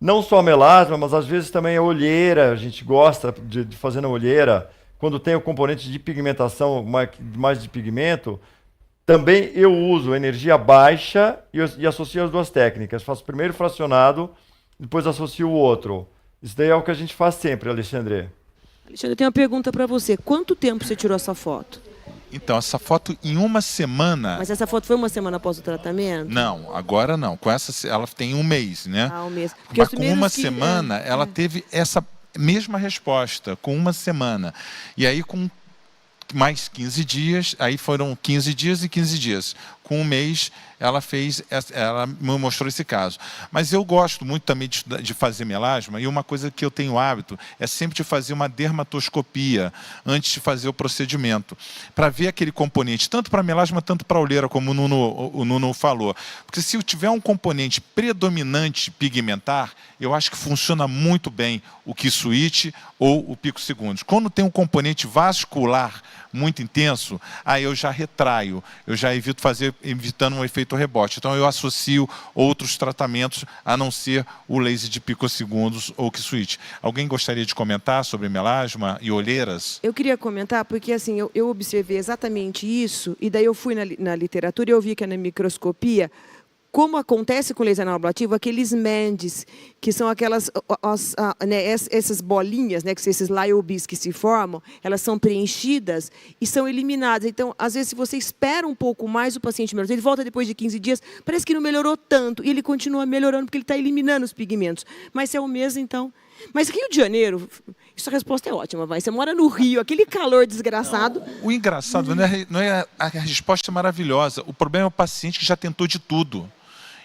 Não só melasma, mas às vezes também a olheira, a gente gosta de fazer na olheira, quando tem o componente de pigmentação, mais de pigmento, também eu uso energia baixa e associo as duas técnicas. Faço primeiro fracionado, depois associo o outro. Isso daí é o que a gente faz sempre, Alexandre. Alexandre, eu tenho uma pergunta para você. Quanto tempo você tirou essa foto? Então, essa foto em uma semana... Mas essa foto foi uma semana após o tratamento? Não, agora não. Com essa, ela tem um mês, né? Um mês. Mas com uma semana, ela teve essa mesma resposta, com uma semana. E aí, com mais 15 dias, aí foram 15 dias e 15 dias. Com um mês, ela me mostrou esse caso. Mas eu gosto muito também de fazer melasma, e uma coisa que eu tenho hábito é sempre de fazer uma dermatoscopia antes de fazer o procedimento, para ver aquele componente, tanto para melasma, tanto para olheira, como o Nuno falou. Porque se eu tiver um componente predominante pigmentar, eu acho que funciona muito bem o K-Switch ou o Pico Segundos. Quando tem um componente vascular muito intenso, aí eu já retraio, eu já evitando um efeito rebote. Então eu associo outros tratamentos a não ser o laser de picosegundos ou K-Switch. Alguém gostaria de comentar sobre melasma e olheiras? Eu queria comentar, porque assim, eu observei exatamente isso, e daí eu fui na literatura e eu vi que na microscopia, como acontece com laser ablativo, aqueles MENDs, que são aquelas, essas bolinhas, né, que esses liobis que se formam, elas são preenchidas e são eliminadas. Então, às vezes, se você espera um pouco mais, o paciente melhora. Ele volta depois de 15 dias, parece que não melhorou tanto, e ele continua melhorando, porque ele está eliminando os pigmentos. Mas se é o mesmo, então... Mas Rio de Janeiro, essa resposta é ótima, vai. Você mora no Rio, aquele calor desgraçado. Não, o engraçado não é a resposta é maravilhosa. O problema é o paciente que já tentou de tudo.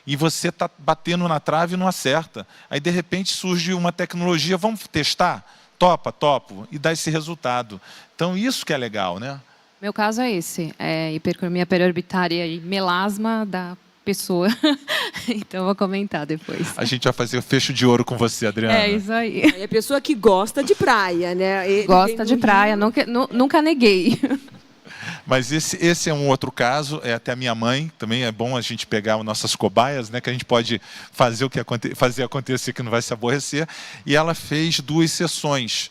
E você está batendo na trave e não acerta. Aí, de repente, surge uma tecnologia, vamos testar? topo, e dá esse resultado. Então, isso que é legal, né? Meu caso é esse, é hipercromia periorbitária e melasma da pessoa. Então, eu vou comentar depois. A gente vai fazer o fecho de ouro com você, Adriana. É isso aí. É a pessoa que gosta de praia, né? Ele Gosta de no praia, Rio. nunca neguei. Mas esse é um outro caso, é até a minha mãe, também é bom a gente pegar as nossas cobaias, né, que a gente pode fazer fazer acontecer que não vai se aborrecer, e ela fez 2 sessões.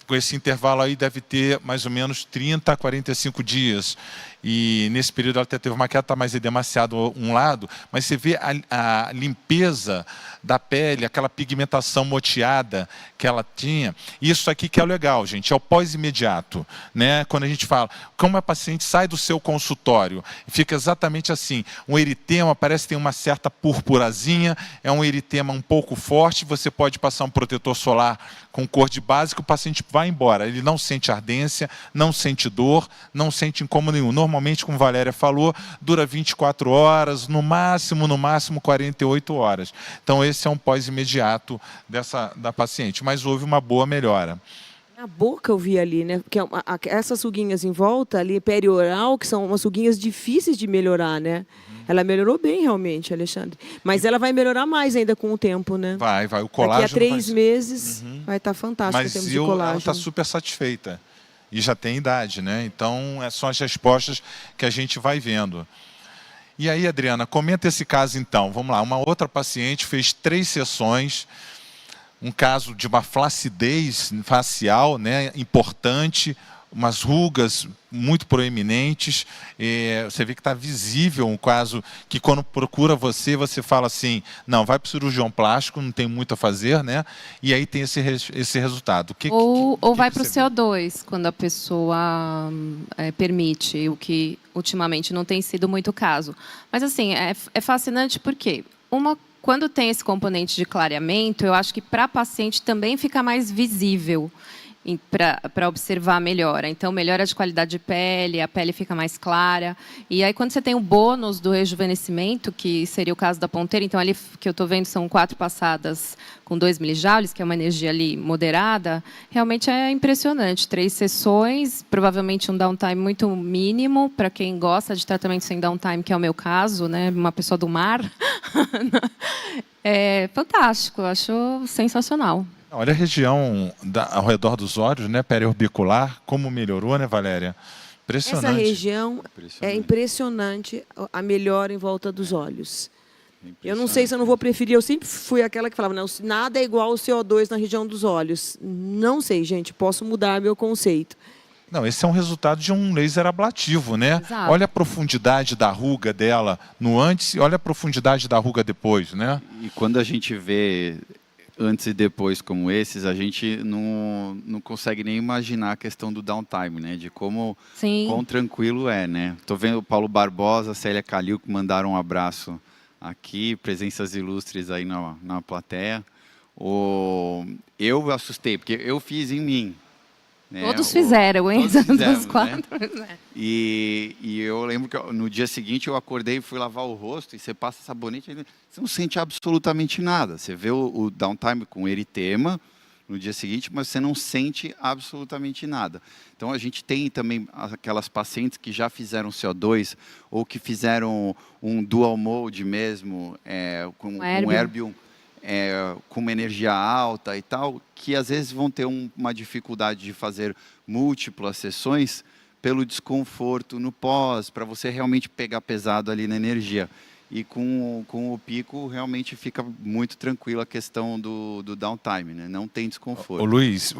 Com esse intervalo aí deve ter mais ou menos 30 a 45 dias. E nesse período ela até teve uma queda, mas é demasiado um lado, mas você vê a limpeza da pele, aquela pigmentação moteada que ela tinha. Isso aqui que é o legal, gente, é o pós-imediato, né? Quando a gente fala, como a paciente sai do seu consultório, fica exatamente assim, um eritema, parece que tem uma certa purpurazinha, é um eritema um pouco forte, você pode passar um protetor solar com cor de base que o paciente vai embora, ele não sente ardência, não sente dor, não sente incômodo nenhum. Normalmente, como a Valéria falou, dura 24 horas, no máximo 48 horas. Então, esse é um pós-imediato da paciente, mas houve uma boa melhora. Na boca eu vi ali, né? Porque essas ruguinhas em volta ali, perioral, que são umas ruguinhas difíceis de melhorar, né? Ela melhorou bem, realmente, Alexandre. Mas ela vai melhorar mais ainda com o tempo, né? Vai. O colágeno... Daqui a 3 meses vai estar fantástico em termos de colágeno. Ela está super satisfeita. E já tem idade, né? Então, são as respostas que a gente vai vendo. E aí, Adriana, comenta esse caso então. Vamos lá, uma outra paciente fez 3 sessões, um caso de uma flacidez facial, né, importante, umas rugas muito proeminentes, você vê que está visível um caso que quando procura você fala assim, não, vai para o cirurgião plástico, não tem muito a fazer, né? E aí tem esse resultado. Ou vai para o CO2, quando a pessoa permite, o que ultimamente não tem sido muito o caso. Mas assim, é fascinante porque quando tem esse componente de clareamento, eu acho que para a paciente também fica mais visível para observar a melhora. Então, melhora de qualidade de pele, a pele fica mais clara. E aí, quando você tem o bônus do rejuvenescimento, que seria o caso da ponteira, então, ali que eu estou vendo são 4 passadas com 2 milijoules, que é uma energia ali moderada, realmente é impressionante. 3 sessões, provavelmente um downtime muito mínimo, para quem gosta de tratamento sem downtime, que é o meu caso, né? Uma pessoa do mar. É fantástico, eu acho sensacional. Olha a região ao redor dos olhos, né, periorbicular, como melhorou, né, Valéria? Impressionante. Essa região é impressionante a melhora em volta dos olhos. Eu não sei se eu não vou preferir, eu sempre fui aquela que falava, não, nada é igual ao CO2 na região dos olhos. Não sei, gente, posso mudar meu conceito. Não, esse é um resultado de um laser ablativo, né? Exato. Olha a profundidade da ruga dela no antes e olha a profundidade da ruga depois, né? E quando a gente vê antes e depois como esses, a gente não consegue nem imaginar a questão do downtime, né? De quão tranquilo é, né? Estou vendo o Paulo Barbosa, Célia Calil, que mandaram um abraço aqui, presenças ilustres aí na plateia. Eu assustei, porque eu fiz em mim. Né? Todos fizeram, hein? Dos 4. Né? E eu lembro que no dia seguinte eu acordei e fui lavar o rosto, e você passa sabonete, você não sente absolutamente nada. Você vê o downtime com eritema no dia seguinte, mas você não sente absolutamente nada. Então a gente tem também aquelas pacientes que já fizeram CO2 ou que fizeram um dual mode mesmo, com um Erbium. Com uma energia alta e tal, que às vezes vão ter uma dificuldade de fazer múltiplas sessões pelo desconforto no pós, para você realmente pegar pesado ali na energia. E com o pico, realmente fica muito tranquilo a questão do downtime, né? Não tem desconforto. Ô, Luiz,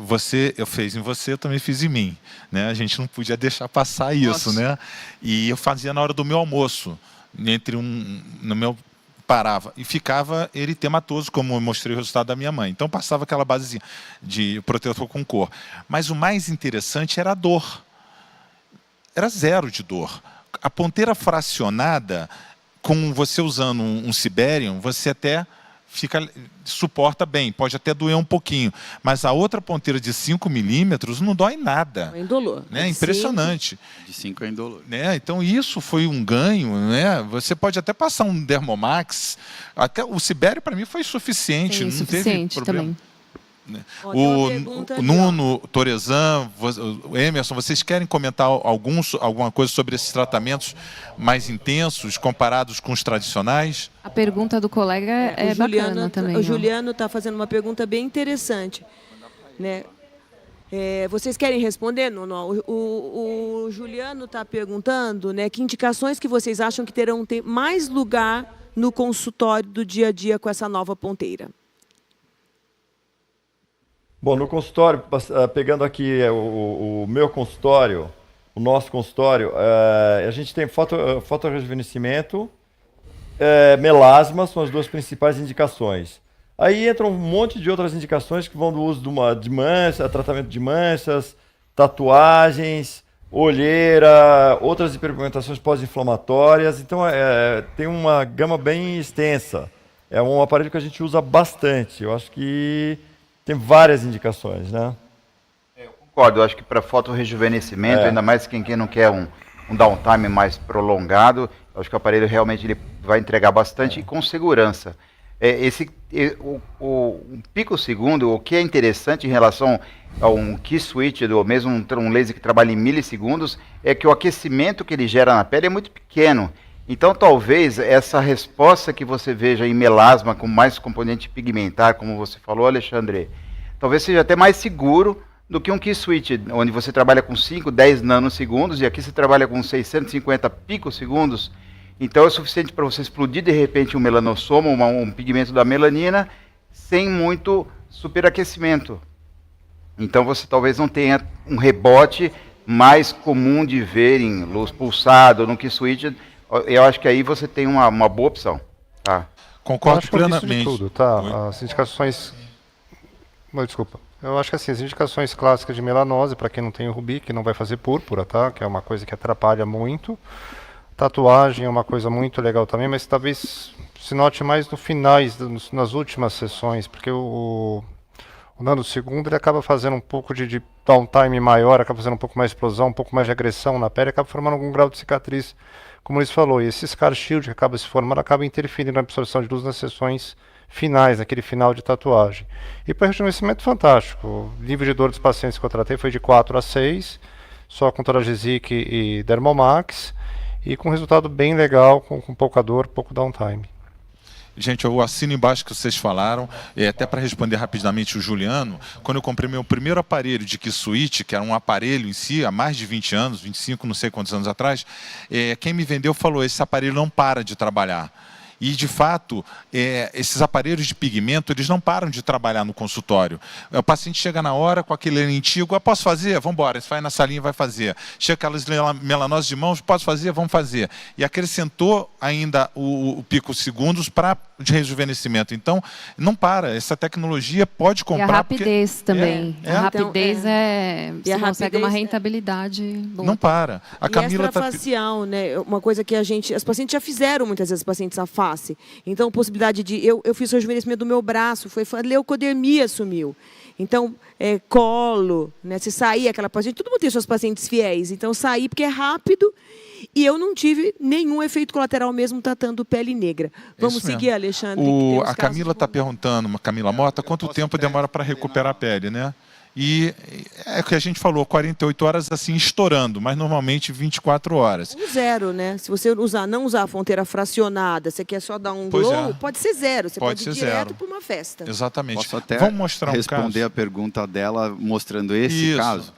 eu fiz em você, eu também fiz em mim. Né? A gente não podia deixar passar isso, né? E eu fazia na hora do meu almoço, no meu... parava e ficava eritematoso, como eu mostrei o resultado da minha mãe. Então passava aquela basezinha de protetor com cor. Mas o mais interessante era a dor. Era 0 de dor. A ponteira fracionada, com você usando um Siberium, você até suporta bem, pode até doer um pouquinho. Mas a outra ponteira de 5 milímetros não dói nada. É indolor. Né? Impressionante. De 5 é indolor. Né? Então isso foi um ganho. Né? Você pode até passar um Dermomax. Até o Sibério para mim foi suficiente. Sim, não suficiente teve problema. também. Ó, tem uma O pergunta ali, Nuno, Torezan, o Emerson, vocês querem comentar alguma coisa sobre esses tratamentos mais intensos comparados com os tradicionais? A pergunta do colega é bacana também. O Juliano está fazendo uma pergunta bem interessante, né? Vocês querem responder, Nuno? O Juliano está perguntando, né, que indicações que vocês acham que terão mais lugar no consultório do dia a dia com essa nova ponteira? Bom, no consultório, pegando aqui o meu consultório, o nosso consultório, a gente tem fotorrejuvenescimento, melasma, são as duas principais indicações. Aí entram um monte de outras indicações que vão do uso de manchas, tratamento de manchas, tatuagens, olheira, outras hiperpigmentações pós-inflamatórias. Então, tem uma gama bem extensa. É um aparelho que a gente usa bastante. Eu acho que tem várias indicações, né? Eu concordo. Eu acho que para fotorrejuvenescimento, ainda mais quem não quer um downtime mais prolongado, eu acho que o aparelho realmente ele vai entregar bastante e com segurança. O picosegundo, o que é interessante em relação a um key switch, ou mesmo um laser que trabalha em milissegundos, é que o aquecimento que ele gera na pele é muito pequeno. Então, talvez essa resposta que você veja em melasma com mais componente pigmentar, como você falou, Alexandre, talvez seja até mais seguro do que um key switch, onde você trabalha com 5, 10 nanosegundos, e aqui você trabalha com 650 picosegundos. Então é suficiente para você explodir de repente um melanossoma, um pigmento da melanina, sem muito superaquecimento. Então você talvez não tenha um rebote mais comum de ver em luz pulsada ou no key switch. Eu acho que aí você tem uma boa opção. Tá? Concordo plenamente. plenamente. Tudo, tá? As indicações... Desculpa. Eu acho que assim, as indicações clássicas de melanose, para quem não tem o rubi, que não vai fazer púrpura, tá? Que é uma coisa que atrapalha muito. Tatuagem é uma coisa muito legal também, mas talvez se note mais no finais, nas últimas sessões, porque o nanosegundo ele acaba fazendo um pouco de downtime maior, acaba fazendo um pouco mais de explosão, um pouco mais de agressão na pele, acaba formando algum grau de cicatriz, como eles falou. E esse scar shield que acaba se formando acaba interferindo na absorção de luz nas sessões finais, naquele final de tatuagem. E para rejuvenescimento, fantástico. O nível de dor dos pacientes que eu tratei foi de 4 a 6, só com Toragesic e Dermomax, e com resultado bem legal, com pouca dor, pouco downtime. Gente, eu assino embaixo que vocês falaram, até para responder rapidamente o Juliano, quando eu comprei meu primeiro aparelho de key switch, que era um aparelho em si, há mais de 20 anos, 25, não sei quantos anos atrás, quem me vendeu falou, esse aparelho não para de trabalhar. E, de fato, esses aparelhos de pigmento, eles não param de trabalhar no consultório. O paciente chega na hora com aquele antigo, posso fazer? Vamos embora. Você vai na salinha e vai fazer. Chega aquelas melanoses de mãos, posso fazer? Vamos fazer. E acrescentou ainda o picosegundos para de rejuvenescimento. Então, não para. Essa tecnologia pode comprar... E a rapidez também. A rapidez você consegue uma rentabilidade boa. Não para. A Camila extrafacial, né? Uma coisa que as pacientes já fizeram muitas vezes, pacientes a face. Então, possibilidade de... Eu fiz o rejuvenescimento do meu braço, a leucodemia sumiu. Então, colo, né? Se sair aquela paciente... Todo mundo tem suas pacientes fiéis. Então, sair porque é rápido e eu não tive nenhum efeito colateral mesmo tratando pele negra. Vamos seguir, Alexandre. A Camila está perguntando, Camila Mota, quanto tempo demora para recuperar a pele, né? E é o que a gente falou, 48 horas assim, estourando, mas normalmente 24 horas. Zero, né? Se você não usar a fronteira fracionada, você quer só dar um glow, pode ser zero. Você pode ir direto para uma festa. Exatamente. Posso até Vamos responder a pergunta dela mostrando esse caso?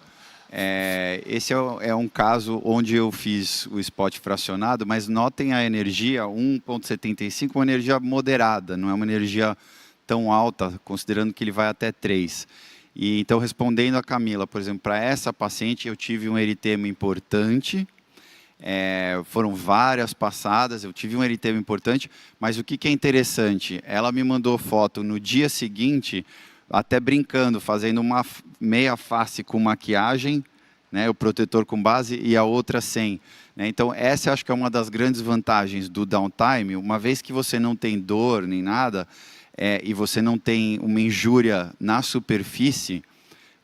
Esse é um caso onde eu fiz o spot fracionado, mas notem a energia 1.75, uma energia moderada, não é uma energia tão alta, considerando que ele vai até 3. E, então, respondendo a Camila, por exemplo, para essa paciente eu tive um eritema importante, foram várias passadas, eu tive um eritema importante, mas o que é interessante, ela me mandou foto no dia seguinte, até brincando, fazendo uma meia face com maquiagem, né, o protetor com base e a outra sem. Né? Então, essa acho que é uma das grandes vantagens do downtime, uma vez que você não tem dor nem nada, e você não tem uma injúria na superfície,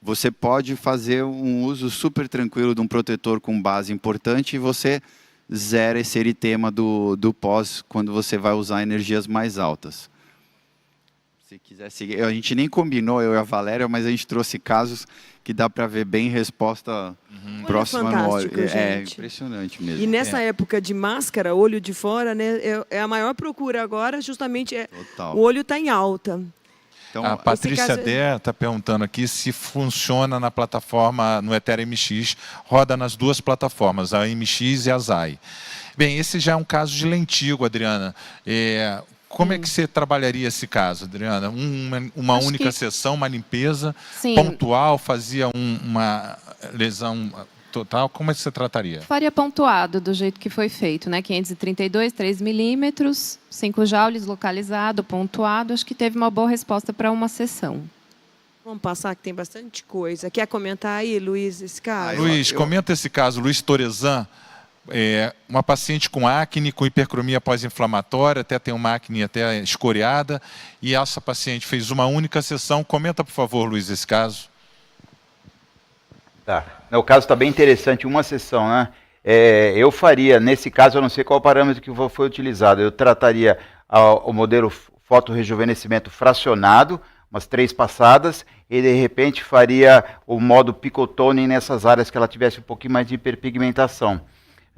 você pode fazer um uso super tranquilo de um protetor com base importante e você zera esse eritema do pós quando você vai usar energias mais altas. Se quiser seguir. A gente nem combinou, eu e a Valéria, mas a gente trouxe casos que dá para ver bem resposta próxima no olho. Fantástico, É gente. impressionante mesmo. E nessa época de máscara, olho de fora, né, é a maior procura agora, justamente Total. o olho está em alta. Então, A Patrícia caso- Dé está perguntando aqui se funciona na plataforma, no Ethereum MX, roda nas duas plataformas, a MX e a ZAI. Bem, esse já é um caso de lentigo, Adriana. Como é que você trabalharia esse caso, Adriana? Uma Acho única que- sessão, uma limpeza Sim. pontual, fazia uma lesão total? Como é que você trataria? Faria pontuado do jeito que foi feito, né? 532, 3 milímetros, 5 joules localizado, pontuado. Acho que teve uma boa resposta para uma sessão. Vamos passar, que tem bastante coisa. Quer comentar aí, Luiz, esse caso? Luiz, comenta esse caso. Luiz Torezan, uma paciente com acne, com hipercromia pós-inflamatória, até tem uma acne até escoriada, e essa paciente fez uma única sessão. Comenta, por favor, Luiz, esse caso. Tá. O caso está bem interessante, uma sessão, né? Eu faria, nesse caso, eu não sei qual o parâmetro que foi utilizado, eu trataria o modelo fotorrejuvenescimento fracionado, umas 3 passadas, e de repente faria o modo picotoning nessas áreas que ela tivesse um pouquinho mais de hiperpigmentação.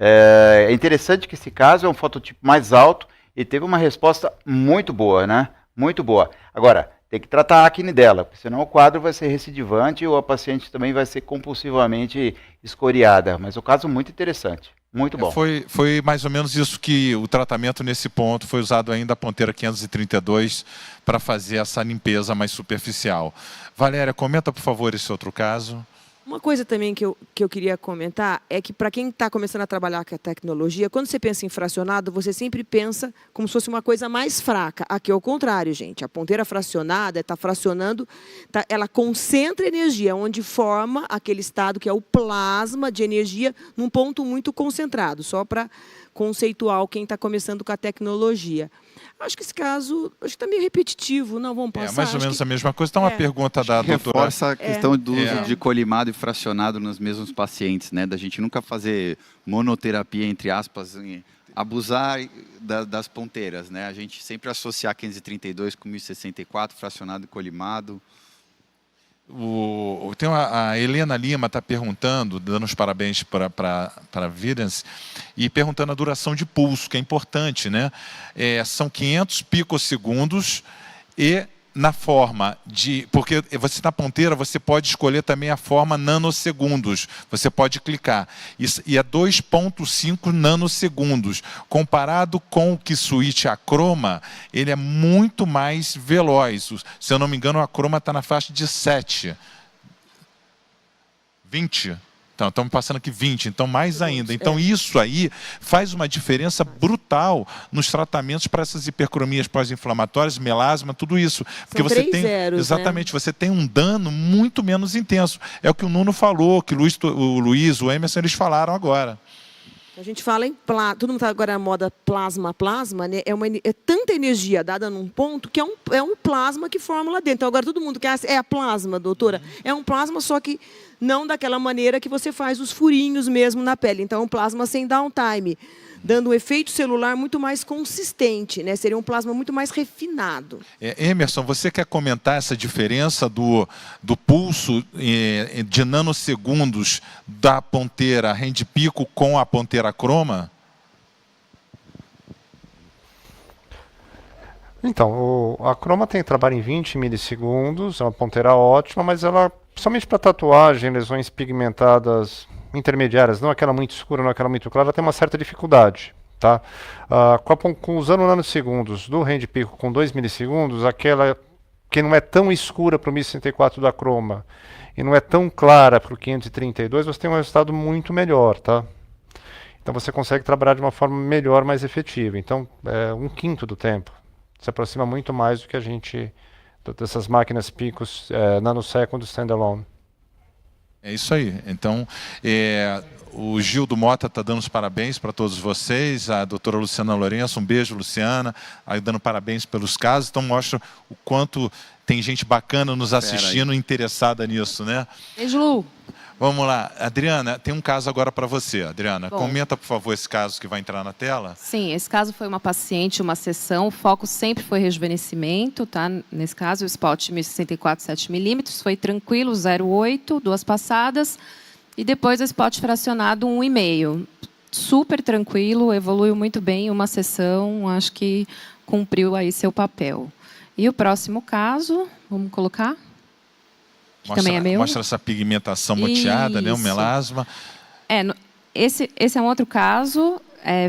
É interessante que esse caso é um fototipo mais alto e teve uma resposta muito boa, né? Muito boa. Agora, tem que tratar a acne dela, porque senão o quadro vai ser recidivante ou a paciente também vai ser compulsivamente escoriada. Mas o caso muito interessante, muito bom. Foi mais ou menos isso que o tratamento nesse ponto foi usado ainda a ponteira 532 para fazer essa limpeza mais superficial. Valéria, comenta, por favor, esse outro caso. Uma coisa também que eu queria comentar é que, para quem está começando a trabalhar com a tecnologia, quando você pensa em fracionado, você sempre pensa como se fosse uma coisa mais fraca. Aqui é o contrário, gente. A ponteira fracionada está fracionando, ela concentra energia, onde forma aquele estado que é o plasma de energia num ponto muito concentrado, só para conceitual quem está começando com a tecnologia. Acho que esse caso está meio repetitivo. Não, vamos passar. Mais ou Acho menos que- a mesma coisa. Então, uma pergunta da doutora... Reforça a questão do uso É. de colimado e fracionado nos mesmos pacientes, né? Da gente nunca fazer monoterapia, entre aspas, abusar das ponteiras, né? A gente sempre associar 532 com 1064, fracionado e colimado. A Helena Lima está perguntando, dando os parabéns para a Vidence, e perguntando a duração de pulso, que é importante, né? São 500 picosegundos e na forma de... Porque você na ponteira, você pode escolher também a forma nanosegundos. Você pode clicar. E é 2,5 nanosegundos. Comparado com o Kisuit Acroma, ele é muito mais veloz. Se eu não me engano, o Acroma está na faixa de 7. 20. Então, estamos passando aqui 20, então mais ainda. Então, isso aí faz uma diferença brutal nos tratamentos para essas hipercromias pós-inflamatórias, melasma, tudo isso. Porque você 3 tem, zeros, exatamente, você tem um dano muito menos intenso. É o que o Nuno falou, que o Luiz, o Emerson, eles falaram agora. A gente fala em plasma, todo mundo está agora na moda plasma, né? É tanta energia dada num ponto que é um plasma que forma lá dentro. Então, agora todo mundo quer, é a plasma, doutora. É um plasma, só que não daquela maneira que você faz os furinhos mesmo na pele. Então, é um plasma sem downtime, dando um efeito celular muito mais consistente, né? Seria um plasma muito mais refinado. Emerson, você quer comentar essa diferença do pulso de nanosegundos da ponteira Hand Pico com a ponteira Acroma? Então, a Acroma tem trabalho em 20 milissegundos, é uma ponteira ótima, mas ela, principalmente para tatuagem, lesões pigmentadas intermediárias, não aquela muito escura, não aquela muito clara, ela tem uma certa dificuldade. Tá? Usando nanosegundos do Hand Pico com 2 milissegundos, aquela que não é tão escura para o 1064 da Acroma e não é tão clara para o 532, você tem um resultado muito melhor. Tá? Então você consegue trabalhar de uma forma melhor, mais efetiva. Então, é 1/5 do tempo. Se aproxima muito mais do que a gente, dessas máquinas Picos nanosecond standalone. É isso aí. Então, o Gildo Mota está dando os parabéns para todos vocês, a doutora Luciana Lourenço, um beijo, Luciana, aí dando parabéns pelos casos. Então, mostra o quanto tem gente bacana nos assistindo, interessada nisso, né? Beijo, Lu. Vamos lá. Adriana, tem um caso agora para você. Adriana, Bom. comenta, por favor, esse caso que vai entrar na tela. Sim, esse caso foi uma paciente, uma sessão. O foco sempre foi rejuvenescimento, tá? Nesse caso, o spot 1064 7mm foi tranquilo, 0,8, 2 passadas. E depois o spot fracionado 1,5. Super tranquilo, evoluiu muito bem uma sessão, acho que cumpriu aí seu papel. E o próximo caso, vamos colocar? Que também é meu. Mostra essa pigmentação muteada, né? O Isso. melasma. Esse é um outro caso,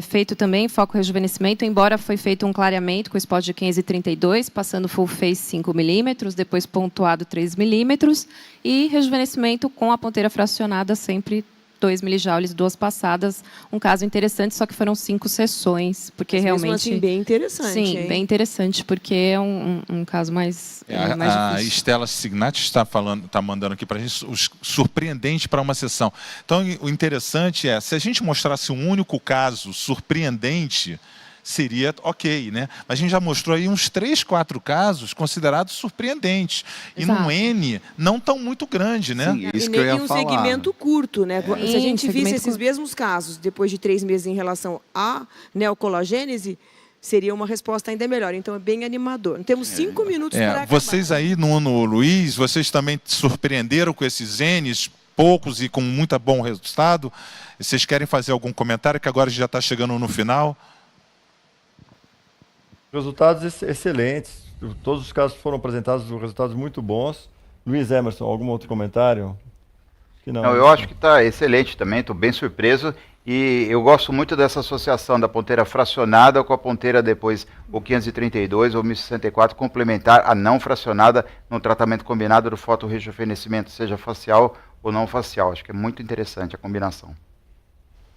feito também, foco rejuvenescimento, embora foi feito um clareamento com spot de 532, passando full face 5mm, depois pontuado 3mm, e rejuvenescimento com a ponteira fracionada sempre 2 milijoules, 2 passadas. Um caso interessante, só que foram 5 sessões, porque Mas realmente... mesmo assim, bem interessante. Sim, hein? bem interessante, porque é um caso mais A difícil. Estela Signati está mandando aqui para a gente surpreendente para uma sessão. Então, o interessante é, se a gente mostrasse um único caso surpreendente, seria ok, né? Mas a gente já mostrou aí uns 3, 4 casos considerados surpreendentes. E Exato. num N não tão muito grande, né? Sim, isso E que eu nem ia um falar. segmento curto, né? Se a gente visse segmento esses curto. mesmos casos depois de 3 meses em relação à neocolagênese, seria uma resposta ainda melhor. Então, é bem animador. Temos 5 minutos para acabar. Vocês aí no Luiz, vocês também surpreenderam com esses N's, poucos e com muito bom resultado? Vocês querem fazer algum comentário, que agora já está chegando no final? Resultados excelentes. Todos os casos foram apresentados, resultados muito bons. Luiz Emerson, algum outro comentário? Que Não, eu acho que está excelente também, estou bem surpreso. E eu gosto muito dessa associação da ponteira fracionada com a ponteira depois, o 532 ou 1064, complementar a não fracionada no tratamento combinado do fotorrejuvenescimento, seja facial ou não facial. Acho que é muito interessante a combinação.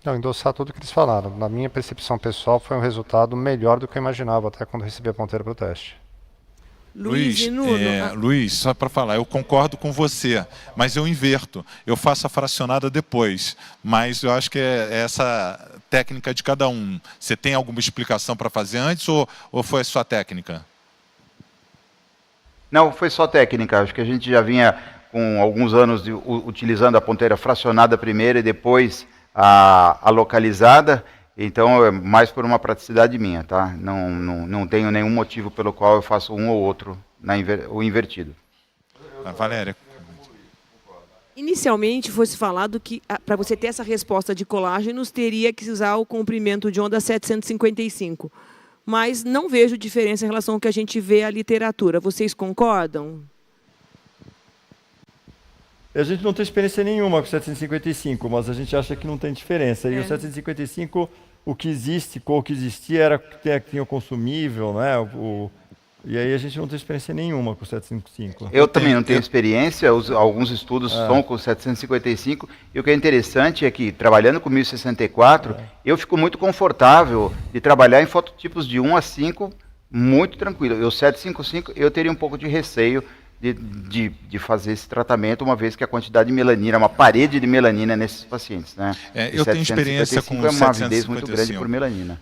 Não, endossar tudo que eles falaram. Na minha percepção pessoal, foi um resultado melhor do que eu imaginava, até quando recebi a ponteira para o teste. Luiz e Nuno. Luiz, só para falar, eu concordo com você, mas eu inverto. Eu faço a fracionada depois, mas eu acho que é essa técnica de cada um. Você tem alguma explicação para fazer antes ou foi só técnica? Não, foi só técnica. Acho que a gente já vinha com alguns anos utilizando a ponteira fracionada primeiro e depois a localizada, então é mais por uma praticidade minha, tá? Não tenho nenhum motivo pelo qual eu faço um ou outro, o invertido. Valéria. Inicialmente, fosse falado que para você ter essa resposta de colágenos, teria que usar o comprimento de onda 755. Mas não vejo diferença em relação ao que a gente vê na literatura. Vocês concordam? A gente não tem experiência nenhuma com o 755, mas a gente acha que não tem diferença. E o 755, o que existia era que tinha o consumível, né? E aí a gente não tem experiência nenhuma com o 755. Eu também não tenho experiência, alguns estudos são com o 755, e o que é interessante é que, trabalhando com 1064, eu fico muito confortável de trabalhar em fototipos de 1 a 5, muito tranquilo. E o 755, eu teria um pouco de receio de fazer esse tratamento, uma vez que a quantidade de melanina, uma parede de melanina nesses pacientes, né? Eu tenho experiência com o 755. É uma avidez muito grande por melanina.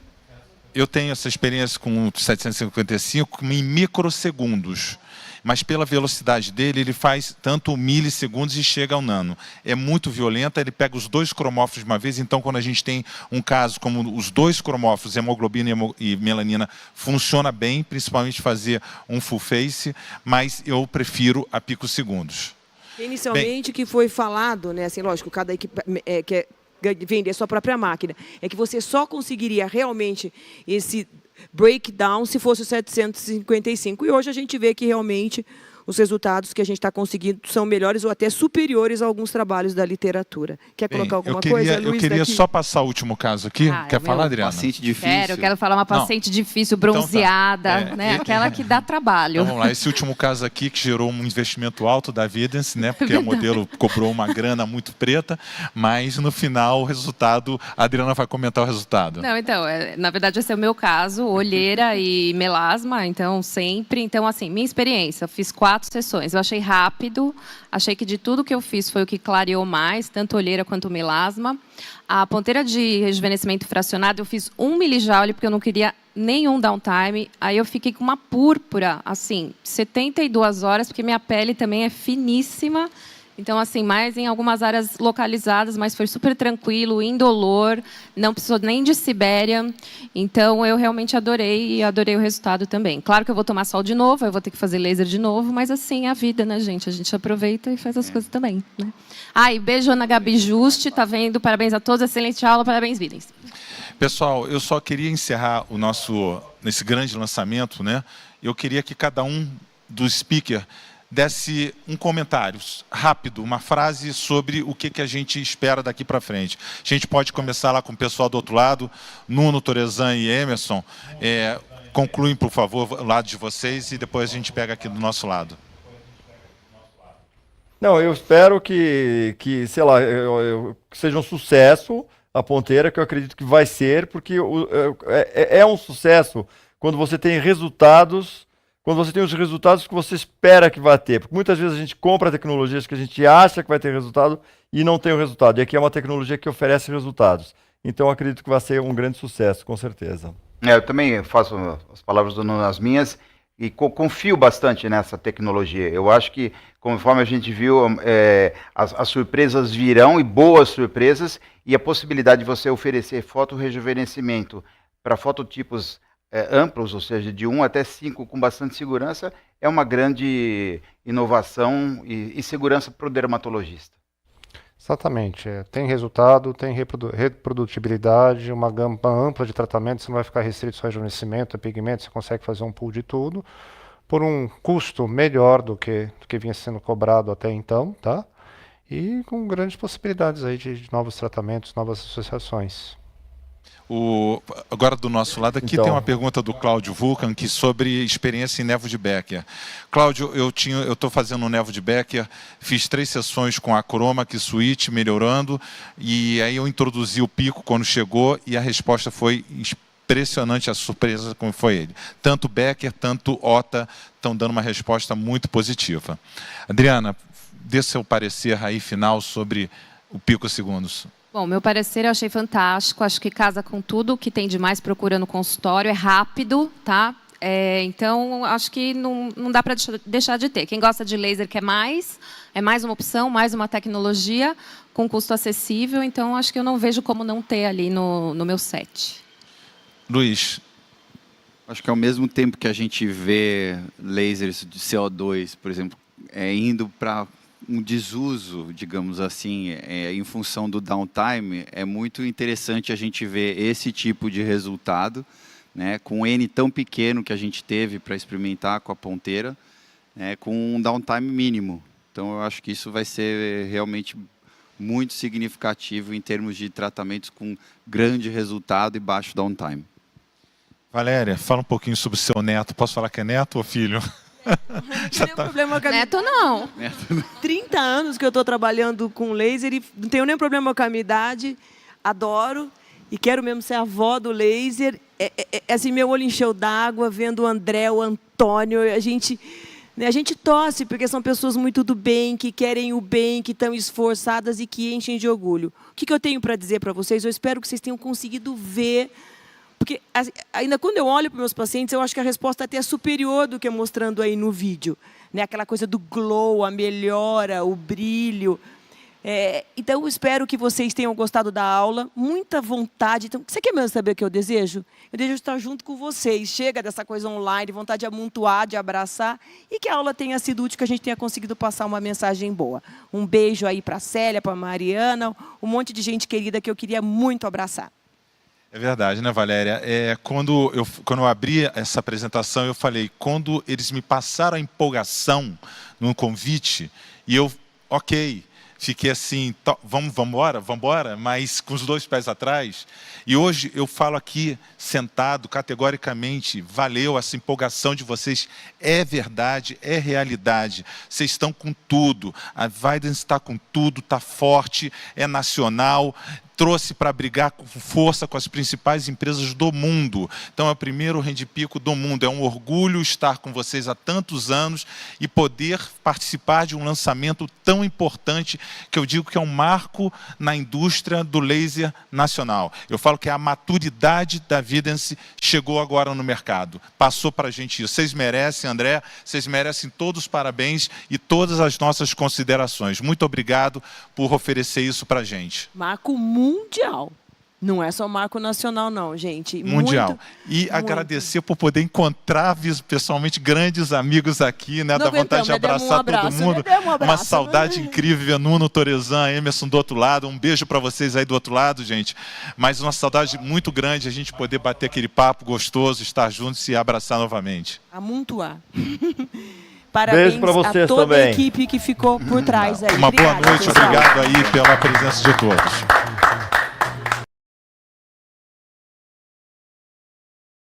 Eu tenho essa experiência com o 755 em microsegundos, mas pela velocidade dele, ele faz tanto milissegundos e chega ao nano. É muito violenta, ele pega os 2 cromóforos de uma vez, então quando a gente tem um caso como os 2 cromóforos, hemoglobina e melanina, funciona bem, principalmente fazer um full face, mas eu prefiro a picosegundos. Inicialmente, que foi falado, né? Assim, lógico, cada equipe quer vender sua própria máquina, é que você só conseguiria realmente esse breakdown se fosse o 755. E hoje a gente vê que realmente os resultados que a gente está conseguindo são melhores ou até superiores a alguns trabalhos da literatura. Quer colocar alguma coisa, Luiz? Eu queria só passar o último caso aqui. Quer falar, Adriana? Paciente difícil. Quero falar uma paciente difícil, bronzeada, né? Aquela que dá trabalho. Então, vamos lá, esse último caso aqui que gerou um investimento alto da Vidence, né? Porque a modelo cobrou uma grana muito preta, mas no final o resultado, a Adriana vai comentar o resultado. Não, então, na verdade esse é o meu caso, olheira e melasma, então sempre, então assim, minha experiência, eu fiz 4 sessões, eu achei rápido, achei que de tudo que eu fiz foi o que clareou mais, tanto olheira quanto melasma. A ponteira de rejuvenescimento fracionado eu fiz 1 milijoule porque eu não queria nenhum downtime, aí eu fiquei com uma púrpura, assim, 72 horas, porque minha pele também é finíssima, Então, assim, mais em algumas áreas localizadas, mas foi super tranquilo, indolor, não precisou nem de Sibéria. Então, eu realmente adorei e adorei o resultado também. Claro que eu vou tomar sol de novo, eu vou ter que fazer laser de novo, mas assim é a vida, né, gente? A gente aproveita e faz as coisas também, né? E beijo, Ana Gabi Juste, tá vendo? Parabéns a todos, excelente aula, parabéns, Videns. Pessoal, eu só queria encerrar nesse grande lançamento, né? Eu queria que cada um dos speakers desse um comentário rápido, uma frase sobre o que a gente espera daqui para frente. A gente pode começar lá com o pessoal do outro lado, Nuno, Torezan e Emerson. Concluem, por favor, o lado de vocês e depois a gente pega aqui do nosso lado. Não, eu espero que sei lá, que seja um sucesso a Ponteira, que eu acredito que vai ser, porque é um sucesso quando você tem resultados, quando você tem os resultados que você espera que vai ter. Porque muitas vezes a gente compra tecnologias que a gente acha que vai ter resultado e não tem o resultado. E aqui é uma tecnologia que oferece resultados. Então eu acredito que vai ser um grande sucesso, com certeza. Eu também faço as palavras do Nuno as minhas e confio bastante nessa tecnologia. Eu acho que, conforme a gente viu, as surpresas virão, e boas surpresas, e a possibilidade de você oferecer fotorrejuvenescimento para fototipos amplos, ou seja, de 1 até 5 com bastante segurança, é uma grande inovação e segurança para o dermatologista. Exatamente. Tem resultado, tem reprodutibilidade, uma gama ampla de tratamento, você não vai ficar restrito só a rejuvenescimento, a pigmento, você consegue fazer um pool de tudo, por um custo melhor do que vinha sendo cobrado até então, tá? E com grandes possibilidades aí de novos tratamentos, novas associações. Agora do nosso lado aqui tem uma pergunta do Cláudio Vulcan sobre experiência em Nevo de Becker. Cláudio, eu estou fazendo o Nevo de Becker, fiz 3 sessões com a Chroma Suite, melhorando, e aí eu introduzi o pico quando chegou e a resposta foi impressionante, a surpresa como foi ele. Tanto Becker, tanto Ota estão dando uma resposta muito positiva. Adriana, dê seu parecer aí final sobre o pico segundos. Bom, meu parecer eu achei fantástico, acho que casa com tudo que tem de mais procura no consultório, é rápido, tá? Então, acho que não dá para deixar de ter. Quem gosta de laser quer mais, é mais uma opção, mais uma tecnologia com custo acessível, então acho que eu não vejo como não ter ali no meu set. Luiz. Acho que ao mesmo tempo que a gente vê lasers de CO2, por exemplo, indo para um desuso, digamos assim, em função do downtime, é muito interessante a gente ver esse tipo de resultado, né, com um N tão pequeno que a gente teve para experimentar com a Ponteira, né, com um downtime mínimo. Então, eu acho que isso vai ser realmente muito significativo em termos de tratamentos com grande resultado e baixo downtime. Valéria, fala um pouquinho sobre o seu neto. Posso falar que é neto ou filho? Já tá... problema com a... Neto não. 30 anos que eu estou trabalhando com laser e não tenho nenhum problema com a minha idade. Adoro e quero mesmo ser avó do laser. Assim, meu olho encheu d'água vendo o André, o Antônio. A gente torce porque são pessoas muito do bem, que querem o bem, que estão esforçadas e que enchem de orgulho. O que eu tenho para dizer para vocês? Eu espero que vocês tenham conseguido ver. Porque ainda quando eu olho para meus pacientes, eu acho que a resposta até é superior do que mostrando aí no vídeo. Né? Aquela coisa do glow, a melhora, o brilho. Então, eu espero que vocês tenham gostado da aula. Muita vontade. Então, você quer mesmo saber o que eu desejo? Eu desejo estar junto com vocês. Chega dessa coisa online, vontade de amontoar, de abraçar. E que a aula tenha sido útil, que a gente tenha conseguido passar uma mensagem boa. Um beijo aí para a Célia, para a Mariana, um monte de gente querida que eu queria muito abraçar. É verdade, né, Valéria? Quando eu abri essa apresentação, eu falei, quando eles me passaram a empolgação no convite, e eu, fiquei assim, vamos embora, mas com os 2 pés atrás. E hoje eu falo aqui, sentado, categoricamente, valeu essa empolgação de vocês, é verdade, é realidade. Vocês estão com tudo, a Videns está com tudo, está forte, é nacional, trouxe para brigar com força com as principais empresas do mundo. Então, é o primeiro Handpico do mundo. É um orgulho estar com vocês há tantos anos e poder participar de um lançamento tão importante, que eu digo que é um marco na indústria do laser nacional. Eu falo que a maturidade da Vidence chegou agora no mercado. Passou para a gente isso. Vocês merecem, André, vocês merecem todos os parabéns e todas as nossas considerações. Muito obrigado por oferecer isso para a gente. Marco mundial. Não é só marco nacional, não, gente. Mundial. E agradecer por poder encontrar pessoalmente grandes amigos aqui, né? Não Dá vontade de abraçar todo mundo. Uma saudade incrível ver Nuno, Torezan, Emerson do outro lado. Um beijo para vocês aí do outro lado, gente. Mas uma saudade muito grande a gente poder bater aquele papo gostoso, estar juntos e abraçar novamente. Amontoar. Parabéns para vocês a toda também. a equipe que ficou por trás aí. Uma boa Obrigada, noite, pessoal. obrigado aí pela presença de todos.